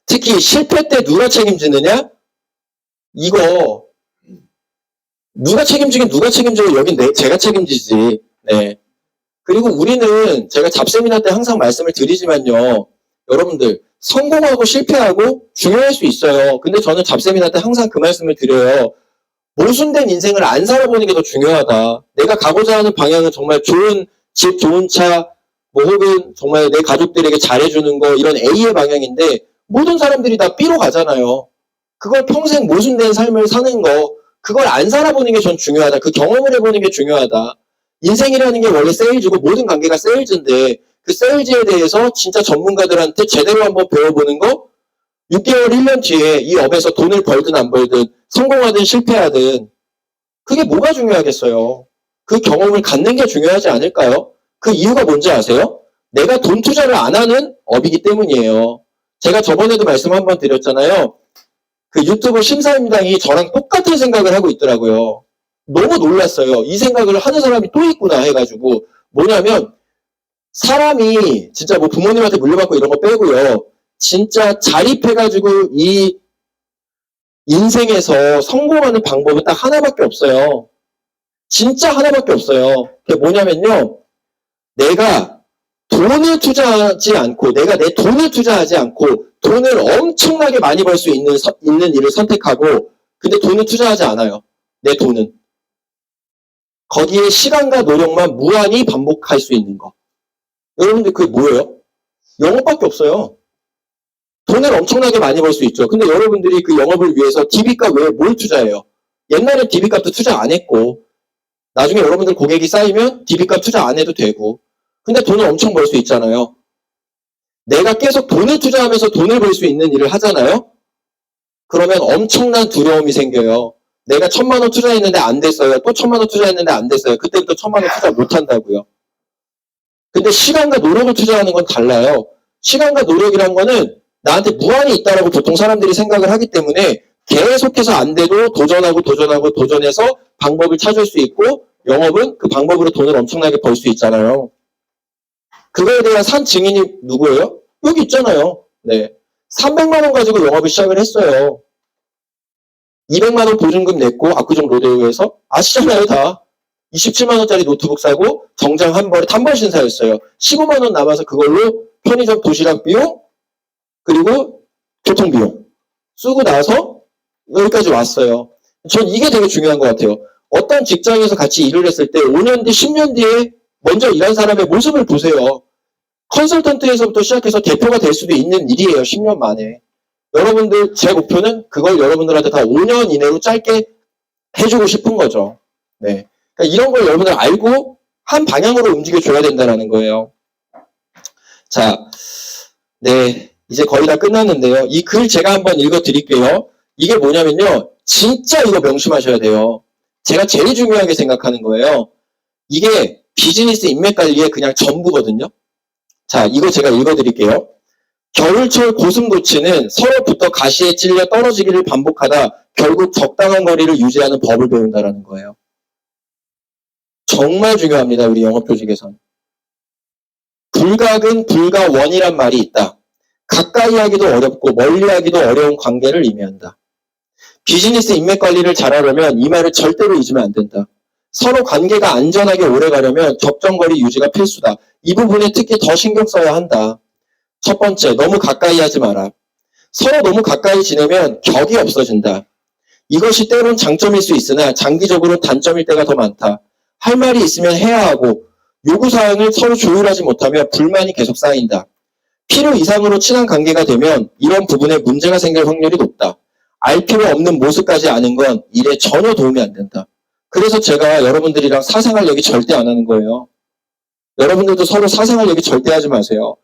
S3: 특히 실패 때 누가 책임지느냐? 이거 누가 책임지긴 누가 책임져요? 여긴 제가 책임지지. 네. 그리고 우리는 제가 잡세미나 때 항상 말씀을 드리지만요. 여러분들 성공하고 실패하고 중요할 수 있어요. 근데 저는 잡세미나 때 항상 그 말씀을 드려요. 모순된 인생을 안 살아보는 게 더 중요하다. 내가 가고자 하는 방향은 정말 좋은 집, 좋은 차, 뭐 혹은 정말 내 가족들에게 잘해주는 거 이런 A의 방향인데 모든 사람들이 다 B로 가잖아요. 그걸 평생 모순된 삶을 사는 거 그걸 안 살아보는 게 전 중요하다. 그 경험을 해보는 게 중요하다. 인생이라는 게 원래 세일즈고 모든 관계가 세일즈인데 그 세일즈에 대해서 진짜 전문가들한테 제대로 한번 배워보는 거 6개월, 1년 뒤에 이 업에서 돈을 벌든 안 벌든 성공하든 실패하든 그게 뭐가 중요하겠어요. 그 경험을 갖는 게 중요하지 않을까요? 그 이유가 뭔지 아세요? 내가 돈 투자를 안 하는 업이기 때문이에요. 제가 저번에도 말씀 한번 드렸잖아요. 그 유튜브 심사임당이 저랑 똑같은 생각을 하고 있더라고요. 너무 놀랐어요. 이 생각을 하는 사람이 또 있구나 해가지고 뭐냐면 사람이 진짜 뭐 부모님한테 물려받고 이런 거 빼고요. 진짜 자립해가지고 이 인생에서 성공하는 방법은 딱 하나밖에 없어요. 진짜 하나밖에 없어요. 그게 뭐냐면요. 내가 돈을 투자하지 않고 내가 내 돈을 투자하지 않고 돈을 엄청나게 많이 벌 수 있는 일을 선택하고 근데 돈을 투자하지 않아요. 내 돈은. 거기에 시간과 노력만 무한히 반복할 수 있는 거. 여러분들 그게 뭐예요? 영업밖에 없어요. 돈을 엄청나게 많이 벌 수 있죠. 근데 여러분들이 그 영업을 위해서 DB값 외에 뭘 투자해요? 옛날에 DB값도 투자 안 했고 나중에 여러분들 고객이 쌓이면 DB값 투자 안 해도 되고 근데 돈을 엄청 벌 수 있잖아요. 내가 계속 돈을 투자하면서 돈을 벌 수 있는 일을 하잖아요. 그러면 엄청난 두려움이 생겨요. 내가 1,000만 원 투자했는데 안 됐어요. 또 1,000만 원 투자했는데 안 됐어요. 그때부터 1,000만 원 투자 못 한다고요. 근데 시간과 노력을 투자하는 건 달라요. 시간과 노력이란 거는 나한테 무한히 있다라고 보통 사람들이 생각을 하기 때문에 계속해서 안 돼도 도전해서 방법을 찾을 수 있고 영업은 그 방법으로 돈을 엄청나게 벌 수 있잖아요. 그거에 대한 산 증인이 누구예요? 여기 있잖아요. 네. 300만 원 가지고 영업을 시작을 했어요. 200만 원 보증금 냈고 압구정 로데오에서 아시잖아요 다. 27만 원짜리 노트북 사고 정장 한 벌에 단벌 신사였어요. 15만 원 남아서 그걸로 편의점 도시락 비용 그리고 교통 비용 쓰고 나서 여기까지 왔어요. 전 이게 되게 중요한 것 같아요. 어떤 직장에서 같이 일을 했을 때 5년 뒤, 10년 뒤에 먼저 일한 사람의 모습을 보세요. 컨설턴트에서부터 시작해서 대표가 될 수도 있는 일이에요. 10년 만에. 여러분들 제 목표는 그걸 여러분들한테 다 5년 이내로 짧게 해주고 싶은 거죠. 네. 그러니까 이런 걸 여러분들 알고 한 방향으로 움직여줘야 된다는 거예요. 자, 네. 이제 거의 다 끝났는데요. 이 글 제가 한번 읽어드릴게요. 이게 뭐냐면요. 진짜 이거 명심하셔야 돼요. 제가 제일 중요하게 생각하는 거예요. 이게 비즈니스 인맥 관리의 그냥 전부거든요. 자, 이거 제가 읽어드릴게요. 겨울철 고슴도치는 서로부터 가시에 찔려 떨어지기를 반복하다 결국 적당한 거리를 유지하는 법을 배운다라는 거예요. 정말 중요합니다. 우리 영업조직에선. 불각은 불가원이란 말이 있다. 가까이 하기도 어렵고 멀리 하기도 어려운 관계를 의미한다. 비즈니스 인맥 관리를 잘하려면 이 말을 절대로 잊으면 안 된다. 서로 관계가 안전하게 오래 가려면 적정거리 유지가 필수다. 이 부분에 특히 더 신경 써야 한다. 첫 번째, 너무 가까이 하지 마라. 서로 너무 가까이 지내면 격이 없어진다. 이것이 때론 장점일 수 있으나 장기적으로 단점일 때가 더 많다. 할 말이 있으면 해야 하고 요구사항을 서로 조율하지 못하면 불만이 계속 쌓인다. 필요 이상으로 친한 관계가 되면 이런 부분에 문제가 생길 확률이 높다. 알 필요 없는 모습까지 아는 건 일에 전혀 도움이 안 된다. 그래서 제가 여러분들이랑 사생활 얘기 절대 안 하는 거예요. 여러분들도 서로 사생활 얘기 절대 하지 마세요.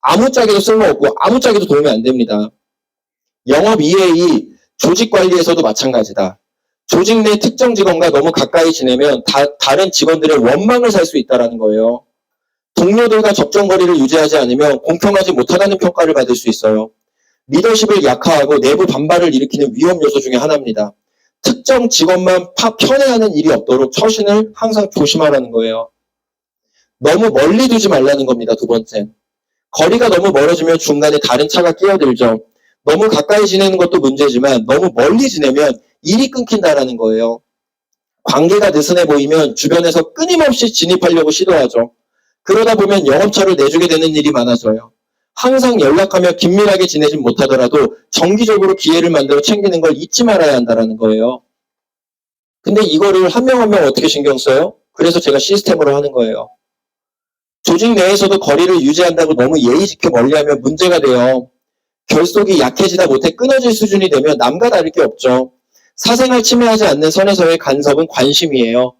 S3: 아무짝에도 쓸모없고 아무짝에도 도움이 안 됩니다. 영업 EA, 조직 관리에서도 마찬가지다. 조직 내 특정 직원과 너무 가까이 지내면 다른 직원들의 원망을 살 수 있다는 거예요. 동료들과 적정거리를 유지하지 않으면 공평하지 못하다는 평가를 받을 수 있어요. 리더십을 약화하고 내부 반발을 일으키는 위험 요소 중에 하나입니다. 특정 직원만 편애하는 일이 없도록 처신을 항상 조심하라는 거예요. 너무 멀리 두지 말라는 겁니다. 두 번째. 거리가 너무 멀어지면 중간에 다른 차가 끼어들죠. 너무 가까이 지내는 것도 문제지만 너무 멀리 지내면 일이 끊긴다라는 거예요. 관계가 느슨해 보이면 주변에서 끊임없이 진입하려고 시도하죠. 그러다 보면 영업처를 내주게 되는 일이 많아져요. 항상 연락하며 긴밀하게 지내진 못하더라도 정기적으로 기회를 만들어 챙기는 걸 잊지 말아야 한다는 거예요. 근데 이거를 한 명 한 명 어떻게 신경 써요? 그래서 제가 시스템으로 하는 거예요. 조직 내에서도 거리를 유지한다고 너무 예의 지켜 멀리하면 문제가 돼요. 결속이 약해지다 못해 끊어질 수준이 되면 남과 다를 게 없죠. 사생활 침해하지 않는 선에서의 간섭은 관심이에요.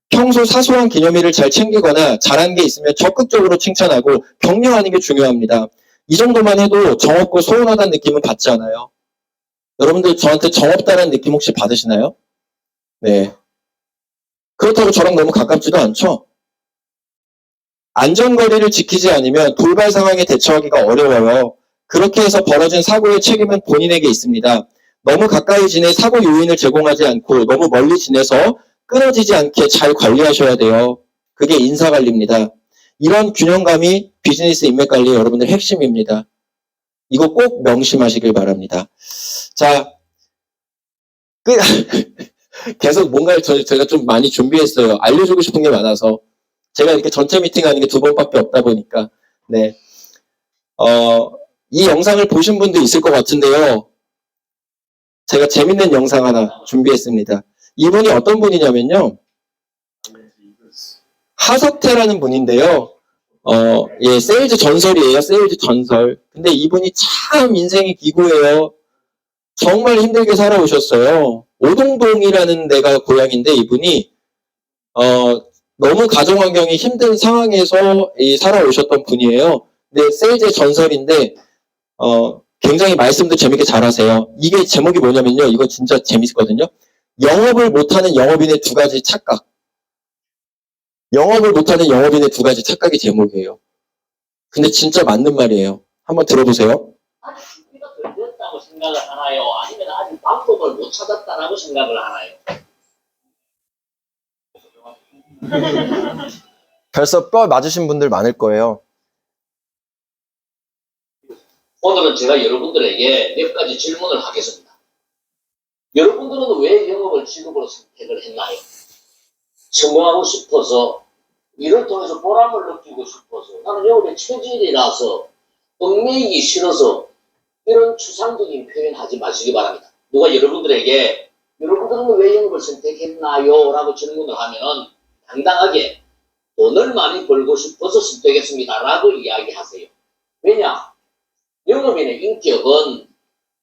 S3: 평소 사소한 기념일을 잘 챙기거나 잘한 게 있으면 적극적으로 칭찬하고 격려하는 게 중요합니다. 이 정도만 해도 정없고 소원하다는 느낌은 받지 않아요. 여러분들 저한테 정없다는 느낌 혹시 받으시나요? 네. 그렇다고 저랑 너무 가깝지도 않죠? 안전거리를 지키지 않으면 돌발 상황에 대처하기가 어려워요. 그렇게 해서 벌어진 사고의 책임은 본인에게 있습니다. 너무 가까이 지내 사고 요인을 제공하지 않고 너무 멀리 지내서 끊어지지 않게 잘 관리하셔야 돼요. 그게 인사관리입니다. 이런 균형감이 비즈니스 인맥관리의 여러분들 핵심입니다. 이거 꼭 명심하시길 바랍니다. 자, 계속 뭔가를 제가 좀 많이 준비했어요. 알려주고 싶은 게 많아서. 제가 이렇게 전체 미팅하는 게 2번밖에 없다 보니까. 네. 이 영상을 보신 분도 있을 것 같은데요. 제가 재밌는 영상 하나 준비했습니다. 이분이 어떤 분이냐면요. 하석태라는 분인데요. 예, 세일즈 전설이에요. 세일즈 전설. 근데 이분이 참 인생이 기구예요. 정말 힘들게 살아오셨어요. 오동동이라는 데가 고향인데 이분이 너무 가정 환경이 힘든 상황에서 살아오셨던 분이에요. 근데 세일즈의 전설인데 굉장히 말씀도 재밌게 잘하세요. 이게 제목이 뭐냐면요. 이거 진짜 재밌거든요. 영업을 못하는 영업인의 2가지 착각. 영업을 못하는 영업인의 2가지 착각이 제목이에요. 근데 진짜 맞는 말이에요. 한번 들어보세요.
S10: 아직 준비가 덜 됐다고 생각을 하나요? 아니면 아직 방법을 못 찾았다라고 생각을 하나요?
S3: 벌써 뼈 맞으신 분들 많을 거예요.
S10: 오늘은 제가 여러분들에게 몇 가지 질문을 하겠습니다. 여러분들은 왜 영업을 직업으로 선택을 했나요? 성공하고 싶어서, 일을 통해서 보람을 느끼고 싶어서, 나는 영업의 체질이라서, 얽매이기 싫어서, 이런 추상적인 표현 하지 마시기 바랍니다. 누가 여러분들에게 여러분들은 왜 영업을 선택했나요? 라고 질문을 하면은 당당하게 돈을 많이 벌고 싶어서 선택했습니다. 라고 이야기하세요. 왜냐? 영업인의 인격은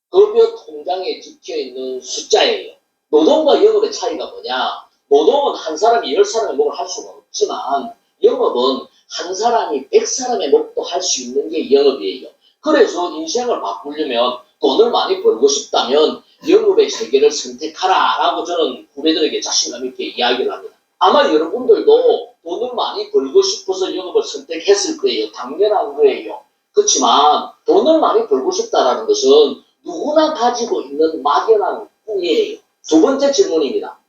S10: 급여 통장에 적혀있는 숫자예요. 노동과 영업의 차이가 뭐냐? 노동은 한 사람이 10사람의 목을 할 수가 없지만 영업은 한 사람이 100사람의 목도 할 수 있는 게 영업이에요. 그래서 인생을 바꾸려면 돈을 많이 벌고 싶다면 영업의 세계를 선택하라 라고 저는 후배들에게 자신감 있게 이야기를 합니다. 아마 여러분들도 돈을 많이 벌고 싶어서 영업을 선택했을 거예요. 당연한 거예요. 그렇지만 돈을 많이 벌고 싶다라는 것은 누구나 가지고 있는 막연한 꿈이에요. 2번째 질문입니다.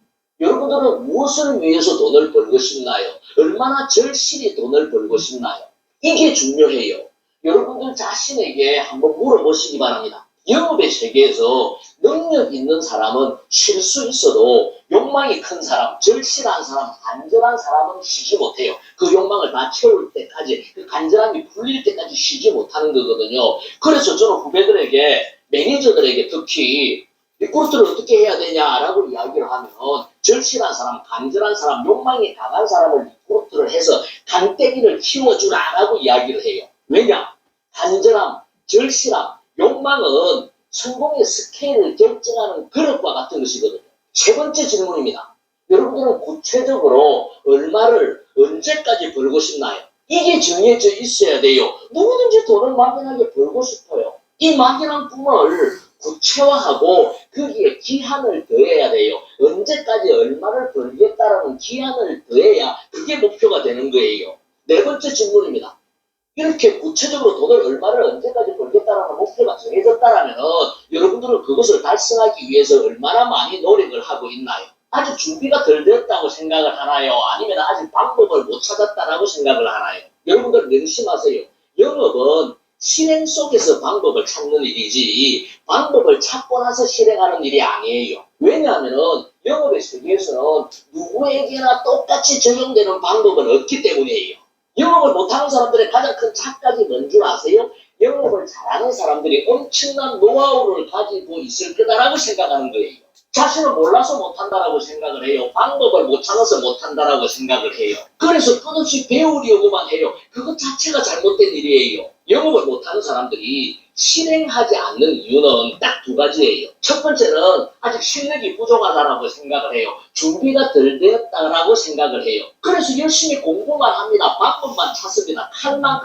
S10: 여러분들은 무엇을 위해서 돈을 벌고 싶나요? 얼마나 절실히 돈을 벌고 싶나요? 이게 중요해요. 여러분들 자신에게 한번 물어보시기 바랍니다. 영업의 세계에서 능력 있는 사람은 쉴 수 있어도 욕망이 큰 사람, 절실한 사람, 간절한 사람은 쉬지 못해요. 그 욕망을 다 채울 때까지, 그 간절함이 풀릴 때까지 쉬지 못하는 거거든요. 그래서 저는 후배들에게, 매니저들에게 특히 리크루트를 어떻게 해야 되냐라고 이야기를 하면 절실한 사람, 간절한 사람, 욕망이 강한 사람을 리크루트를 해서 간때기를 키워주라라고 이야기를 해요. 왜냐? 간절함, 절실함, 욕망은 성공의 스케일을 결정하는 그릇과 같은 것이거든요. 세 번째 질문입니다. 여러분들은 구체적으로 얼마를 언제까지 벌고 싶나요? 이게 정해져 있어야 돼요. 누구든지 돈을 막연하게 벌고 싶어요. 이 막연한 꿈을 구체화하고 거기에 기한을 더해야 돼요. 언제까지 얼마를 벌겠다라는 기한을 더해야 그게 목표가 되는 거예요. 네 번째 질문입니다. 이렇게 구체적으로 돈을 얼마를 언제까지 벌겠다라는 목표가 정해졌다라면 여러분들은 그것을 달성하기 위해서 얼마나 많이 노력을 하고 있나요? 아직 준비가 덜 되었다고 생각을 하나요? 아니면 아직 방법을 못 찾았다라고 생각을 하나요? 여러분들 명심하세요. 영업은 실행 속에서 방법을 찾는 일이지 방법을 찾고 나서 실행하는 일이 아니에요. 왜냐하면 영업의 세계에서는 누구에게나 똑같이 적용되는 방법은 없기 때문이에요. 영업을 못하는 사람들의 가장 큰 착각이 뭔 줄 아세요? 영업을 잘하는 사람들이 엄청난 노하우를 가지고 있을 거다라고 생각하는 거예요. 자신은 몰라서 못한다라고 생각을 해요. 방법을 못 찾아서 못한다라고 생각을 해요. 그래서 끝없이 배우려고만 해요. 그것 자체가 잘못된 일이에요. 영업을 못하는 사람들이 실행하지 않는 이유는 딱 두 가지예요. 첫 번째는 아직 실력이 부족하다라고 생각을 해요. 준비가 덜 되었다라고 생각을 해요. 그래서 열심히 공부만 합니다. 방법만 찾습니다. 칼만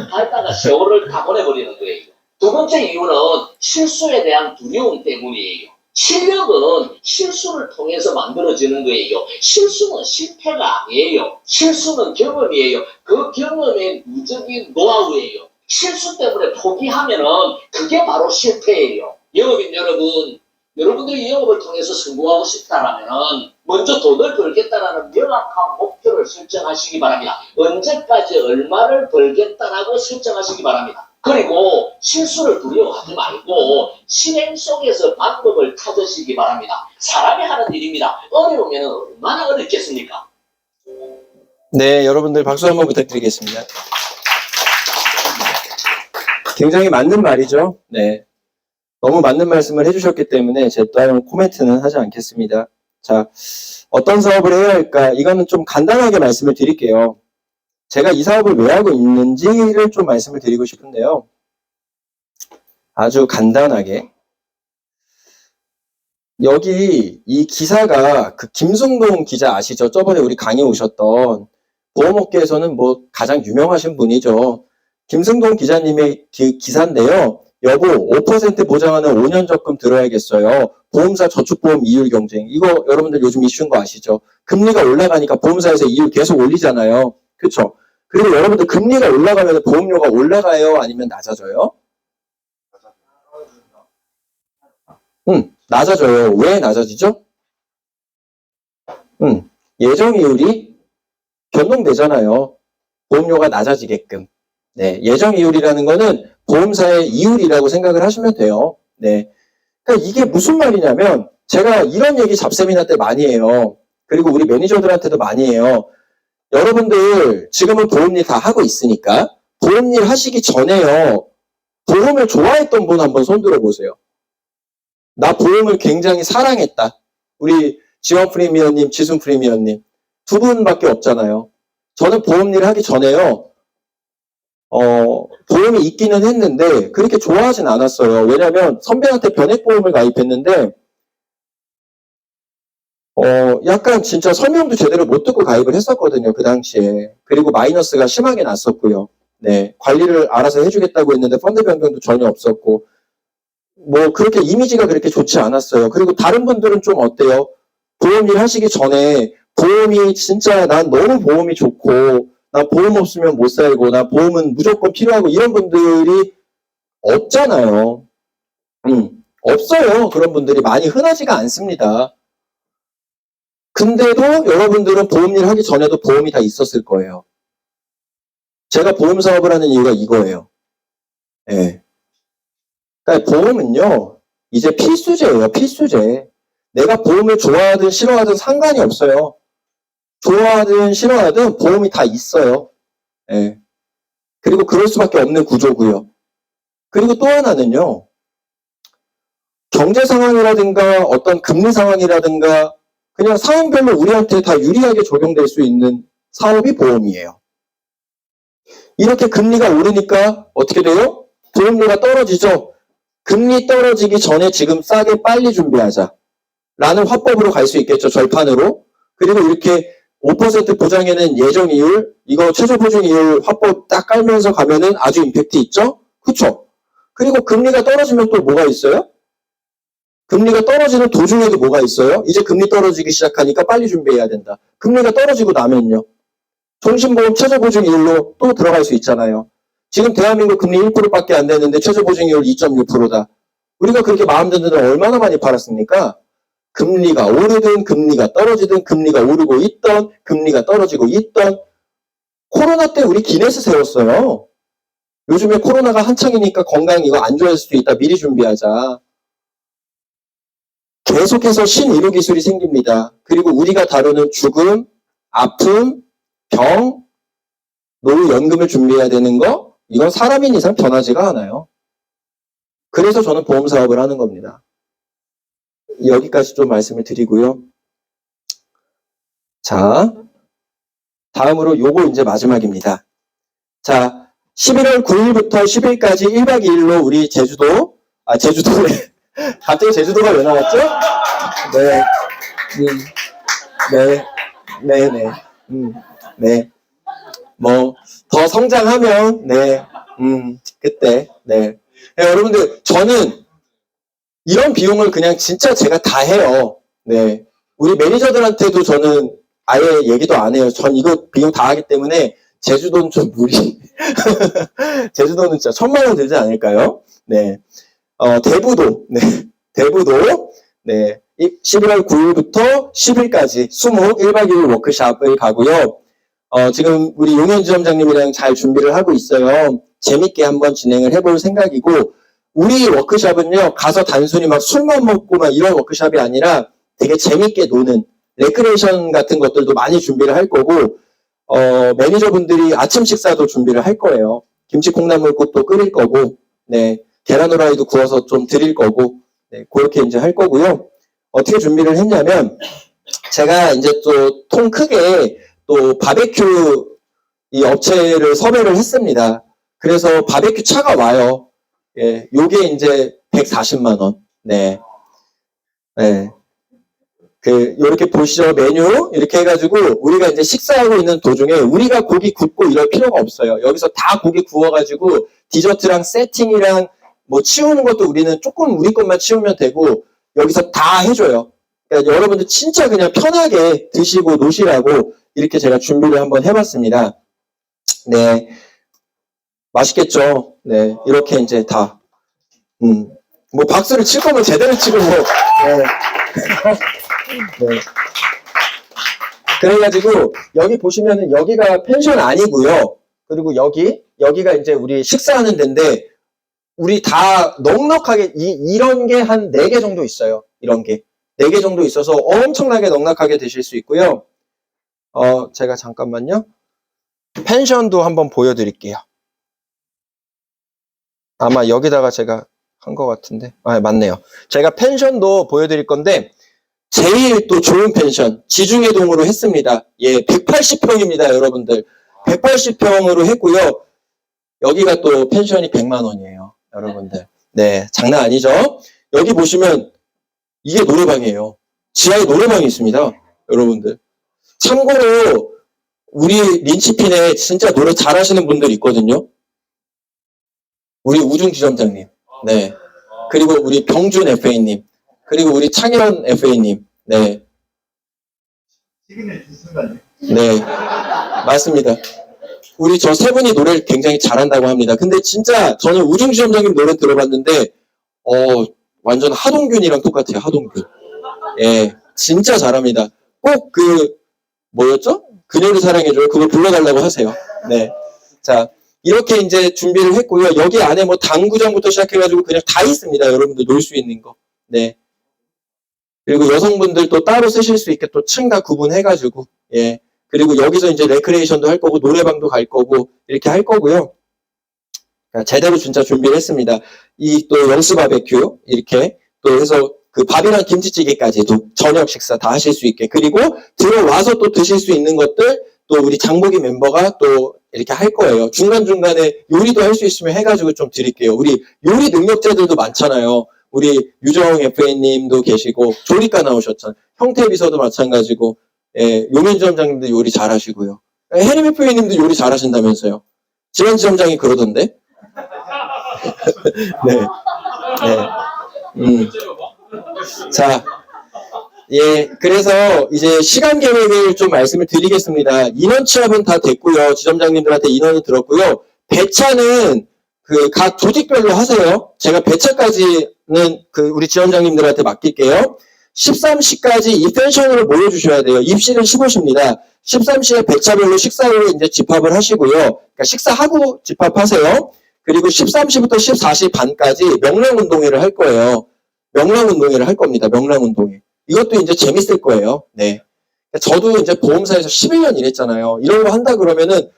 S10: 갈다가 세월을 다 보내버리는 거예요. 두 번째 이유는 실수에 대한 두려움 때문이에요. 실력은 실수를 통해서 만들어지는 거예요. 실수는 실패가 아니에요. 실수는 경험이에요. 그 경험의 누적인 노하우예요. 실수 때문에 포기하면은 그게 바로 실패예요. 영업인 여러분, 여러분들이 영업을 통해서 성공하고 싶다라면은 먼저 돈을 벌겠다라는 명확한 목표를 설정하시기 바랍니다. 언제까지 얼마를 벌겠다라고 설정하시기 바랍니다. 그리고 실수를 두려워하지 말고 실행 속에서 방법을 찾으시기 바랍니다. 사람이 하는 일입니다. 어려우면 얼마나 어렵겠습니까?
S3: 네, 여러분들 박수 한번 부탁드리겠습니다. 굉장히 맞는 말이죠. 네. 너무 맞는 말씀을 해주셨기 때문에 제가 다른 코멘트는 하지 않겠습니다. 자, 어떤 사업을 해야 할까? 이거는 좀 간단하게 말씀을 드릴게요. 제가 이 사업을 왜 하고 있는지를 좀 말씀을 드리고 싶은데요. 아주 간단하게. 여기 이 기사가 그 김승동 기자 아시죠? 저번에 우리 강의 오셨던 보험업계에서는 뭐 가장 유명하신 분이죠. 김승동 기자님의 기사인데요. 여보, 5% 보장하는 5년 적금 들어야겠어요. 보험사 저축보험 이율 경쟁. 이거 여러분들 요즘 이슈인 거 아시죠? 금리가 올라가니까 보험사에서 이율 계속 올리잖아요. 그렇죠? 그리고 여러분들 금리가 올라가면 보험료가 올라가요? 아니면 낮아져요? 낮아져요. 왜 낮아지죠? 예정 이율이 변동되잖아요. 보험료가 낮아지게끔. 네, 예정 이율이라는 거는 보험사의 이율이라고 생각을 하시면 돼요. 네. 그러니까 이게 무슨 말이냐면 제가 이런 얘기 잡세미나 때 많이 해요. 그리고 우리 매니저들한테도 많이 해요. 여러분들 지금은 보험일 다 하고 있으니까 보험일 하시기 전에요. 보험을 좋아했던 분 한번 손 들어보세요. 나 보험을 굉장히 사랑했다. 우리 지원 프리미어님, 지순 프리미어님 두 분밖에 없잖아요. 저는 보험일 하기 전에요. 보험이 있기는 했는데 그렇게 좋아하진 않았어요. 왜냐면 선배한테 변액보험을 가입했는데 약간 진짜 설명도 제대로 못 듣고 가입을 했었거든요. 그 당시에. 그리고 마이너스가 심하게 났었고요. 네, 관리를 알아서 해주겠다고 했는데 펀드 변경도 전혀 없었고 뭐 그렇게 이미지가 그렇게 좋지 않았어요. 그리고 다른 분들은 좀 어때요? 보험일 하시기 전에 보험이 진짜 난 너무 보험이 좋고 나 보험 없으면 못 살고 나 보험은 무조건 필요하고 이런 분들이 없잖아요. 없어요. 그런 분들이 많이 흔하지가 않습니다. 근데도 여러분들은 보험일 하기 전에도 보험이 다 있었을 거예요. 제가 보험 사업을 하는 이유가 이거예요. 예. 그러니까 보험은요, 이제 필수제예요, 필수제. 내가 보험을 좋아하든 싫어하든 상관이 없어요. 좋아하든 싫어하든 보험이 다 있어요. 예. 그리고 그럴 수밖에 없는 구조고요. 그리고 또 하나는요, 경제 상황이라든가 어떤 금리 상황이라든가 그냥 상황별로 우리한테 다 유리하게 적용될 수 있는 사업이 보험이에요. 이렇게 금리가 오르니까 어떻게 돼요? 보험료가 떨어지죠. 금리 떨어지기 전에 지금 싸게 빨리 준비하자. 라는 화법으로 갈 수 있겠죠. 절판으로. 그리고 이렇게 5% 보장에는 예정이율, 이거 최저보증이율 화법 딱 깔면서 가면은 아주 임팩트 있죠? 그쵸? 그리고 금리가 떨어지면 또 뭐가 있어요? 금리가 떨어지는 도중에도 뭐가 있어요? 이제 금리 떨어지기 시작하니까 빨리 준비해야 된다. 금리가 떨어지고 나면요. 종신보험 최저보증이율로 또 들어갈 수 있잖아요. 지금 대한민국 금리 1%밖에 안 되는데 최저보증이율 2.6%다. 우리가 그렇게 마음 든 데는 얼마나 많이 팔았습니까? 금리가 오르든 금리가 떨어지든 금리가 오르고 있던 금리가 떨어지고 있던 코로나 때 우리 기네스 세웠어요. 요즘에 코로나가 한창이니까 건강 이거 안 좋아질 수도 있다. 미리 준비하자. 계속해서 신의료 기술이 생깁니다. 그리고 우리가 다루는 죽음, 아픔, 병, 노후연금을 준비해야 되는 거 이건 사람인 이상 변하지가 않아요. 그래서 저는 보험 사업을 하는 겁니다. 여기까지 좀 말씀을 드리고요. 자, 다음으로 요거 이제 마지막입니다. 자, 11월 9일부터 10일까지 1박 2일로 우리 제주도에 갑자기 제주도가 왜 나왔죠? 네. 네. 뭐, 더 성장하면, 그때, 네. 여러분들, 저는 이런 비용을 그냥 진짜 제가 다 해요. 네. 우리 매니저들한테도 저는 아예 얘기도 안 해요. 전 이거 비용 다 하기 때문에 제주도는 좀 무리. 제주도는 진짜 1,000만 원 들지 않을까요? 네. 대부도, 네. 11월 9일부터 10일까지 1박 2일 워크숍을 가고요. 지금 우리 용현 지점장님이랑 잘 준비를 하고 있어요. 재밌게 한번 진행을 해볼 생각이고, 우리 워크숍은요, 가서 단순히 막 술만 먹고 막 이런 워크숍이 아니라 되게 재밌게 노는 레크레이션 같은 것들도 많이 준비를 할 거고, 매니저분들이 아침 식사도 준비를 할 거예요. 김치 콩나물국도 끓일 거고, 네. 계란 후라이도 구워서 좀 드릴 거고, 네. 그렇게 이제 할 거고요. 어떻게 준비를 했냐면, 제가 이제 또 통 크게 또 바베큐 이 업체를 섭외를 했습니다. 그래서 바베큐 차가 와요. 예, 요게 이제 140만 원. 네. 네. 요렇게 보시죠. 메뉴. 이렇게 해가지고, 우리가 이제 식사하고 있는 도중에, 우리가 고기 굽고 이럴 필요가 없어요. 여기서 다 고기 구워가지고, 디저트랑 세팅이랑, 뭐, 치우는 것도 우리는 조금 우리 것만 치우면 되고, 여기서 다 해줘요. 그러니까 여러분들 진짜 그냥 편하게 드시고 노시라고, 이렇게 제가 준비를 한번 해봤습니다. 네. 맛있겠죠? 네. 이렇게 이제 다. 뭐, 박수를 칠 거면 제대로 치고, 뭐, 네. 네. 그래가지고, 여기 보시면은 여기가 펜션 아니고요. 그리고 여기가 이제 우리 식사하는 데인데, 우리 다 넉넉하게, 이런 게 한 4개 정도 있어요. 이런 게. 4개 정도 있어서 엄청나게 넉넉하게 드실 수 있고요. 제가 잠깐만요. 펜션도 한번 보여드릴게요. 아마 여기다가 제가 한 것 같은데. 아, 맞네요. 제가 펜션도 보여드릴 건데, 제일 또 좋은 펜션, 지중해동으로 했습니다. 예, 180평입니다, 여러분들. 180평으로 했고요. 여기가 또 펜션이 100만 원이에요, 여러분들. 네, 장난 아니죠? 여기 보시면, 이게 노래방이에요. 지하에 노래방이 있습니다, 여러분들. 참고로, 우리 린치핀에 진짜 노래 잘하시는 분들 있거든요. 우리 우중 지점장님. 네. 그리고 우리 병준 FA님. 그리고 우리 창현 FA님. 네. 네. 맞습니다. 우리 저 세 분이 노래를 굉장히 잘한다고 합니다. 근데 진짜 저는 우중 지점장님 노래 들어봤는데, 완전 하동균이랑 똑같아요, 하동균. 예. 진짜 잘합니다. 꼭 뭐였죠? 그녀를 사랑해줘요. 그걸 불러달라고 하세요. 네. 자, 이렇게 이제 준비를 했고요. 여기 안에 뭐 당구장부터 시작해가지고 그냥 다 있습니다. 여러분들 놀 수 있는 거. 네. 그리고 여성분들 또 따로 쓰실 수 있게 또 층과 구분해가지고, 예. 그리고 여기서 이제 레크레이션도 할 거고, 노래방도 갈 거고, 이렇게 할 거고요. 그러니까 제대로 진짜 준비를 했습니다. 이 또 영수 바베큐, 이렇게 또 해서 그 밥이랑 김치찌개까지도 저녁 식사 다 하실 수 있게. 그리고 들어와서 또 드실 수 있는 것들, 또 우리 장보기 멤버가 또 이렇게 할 거예요. 중간중간에 요리도 할 수 있으면 해가지고 좀 드릴게요. 우리 요리 능력자들도 많잖아요. 우리 유정 FA님도 계시고, 조리과 나오셨잖아요. 형태비서도 마찬가지고, 예, 요면 지점장님도 요리 잘하시고요. 해림 FA님도 요리 잘하신다면서요. 지원 지점장이 그러던데. 네. 네. 자, 예, 그래서 이제 시간 계획을 좀 말씀을 드리겠습니다. 인원 취합은 다 됐고요. 지점장님들한테 인원을 들었고요. 배차는 그 각 조직별로 하세요. 제가 배차까지는 그 우리 지점장님들한테 맡길게요. 13시까지 이 펜션으로 모여주셔야 돼요. 입실은 15시입니다. 13시에 배차별로 식사로 이제 집합을 하시고요. 그러니까 식사하고 집합하세요. 그리고 13시부터 14시 반까지 명랑운동회를 할 거예요. 명랑운동회를 할 겁니다. 명랑운동회. 이것도 이제 재밌을 거예요. 네. 저도 이제 보험사에서 11년 일했잖아요. 이런 거 한다 그러면은,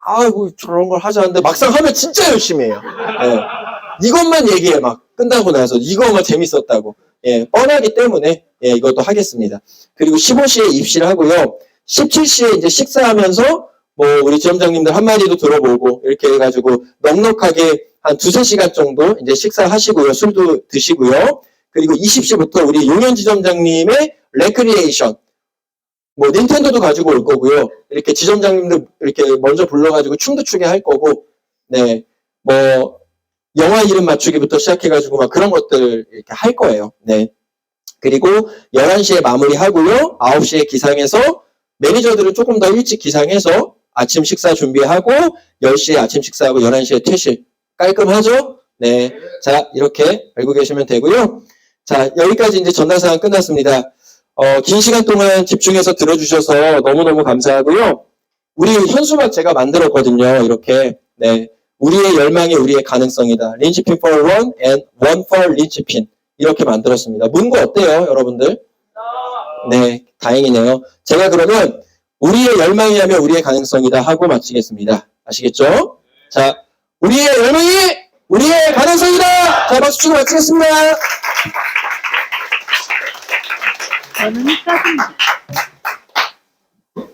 S3: 아이고, 저런 걸 하자는데 막상 하면 진짜 열심히 해요. 네. 이것만 얘기해, 막. 끝나고 나서. 이거만 재밌었다고. 예, 뻔하기 때문에, 예, 이것도 하겠습니다. 그리고 15시에 입시를 하고요. 17시에 이제 식사하면서, 뭐, 우리 지점장님들 한마디도 들어보고, 이렇게 해가지고, 넉넉하게 한 2-3시간 정도 이제 식사하시고요. 술도 드시고요. 그리고 20시부터 우리 용현 지점장님의 레크리에이션, 뭐 닌텐도도 가지고 올 거고요. 이렇게 지점장님들 이렇게 먼저 불러가지고 춤도 추게 할 거고, 네, 뭐 영화 이름 맞추기부터 시작해가지고 막 그런 것들 이렇게 할 거예요. 네. 그리고 11시에 마무리하고요. 9시에 기상해서 매니저들은 조금 더 일찍 기상해서 아침 식사 준비하고 10시에 아침 식사하고 11시에 퇴실. 깔끔하죠? 네. 자, 이렇게 알고 계시면 되고요. 자, 여기까지 이제 전달사항 끝났습니다. 긴 시간 동안 집중해서 들어주셔서 너무너무 감사하고요. 우리 현수막 제가 만들었거든요. 이렇게. 네. 우리의 열망이 우리의 가능성이다. 린치핀 for one and one for 린치핀. 이렇게 만들었습니다. 문구 어때요, 여러분들? 네. 다행이네요. 제가 그러면 우리의 열망이라면 우리의 가능성이다 하고 마치겠습니다. 아시겠죠? 자, 우리의 열망이 우리의 가능성이다! 자, 박수 치고 마치겠습니다.
S11: 저는 짜증나.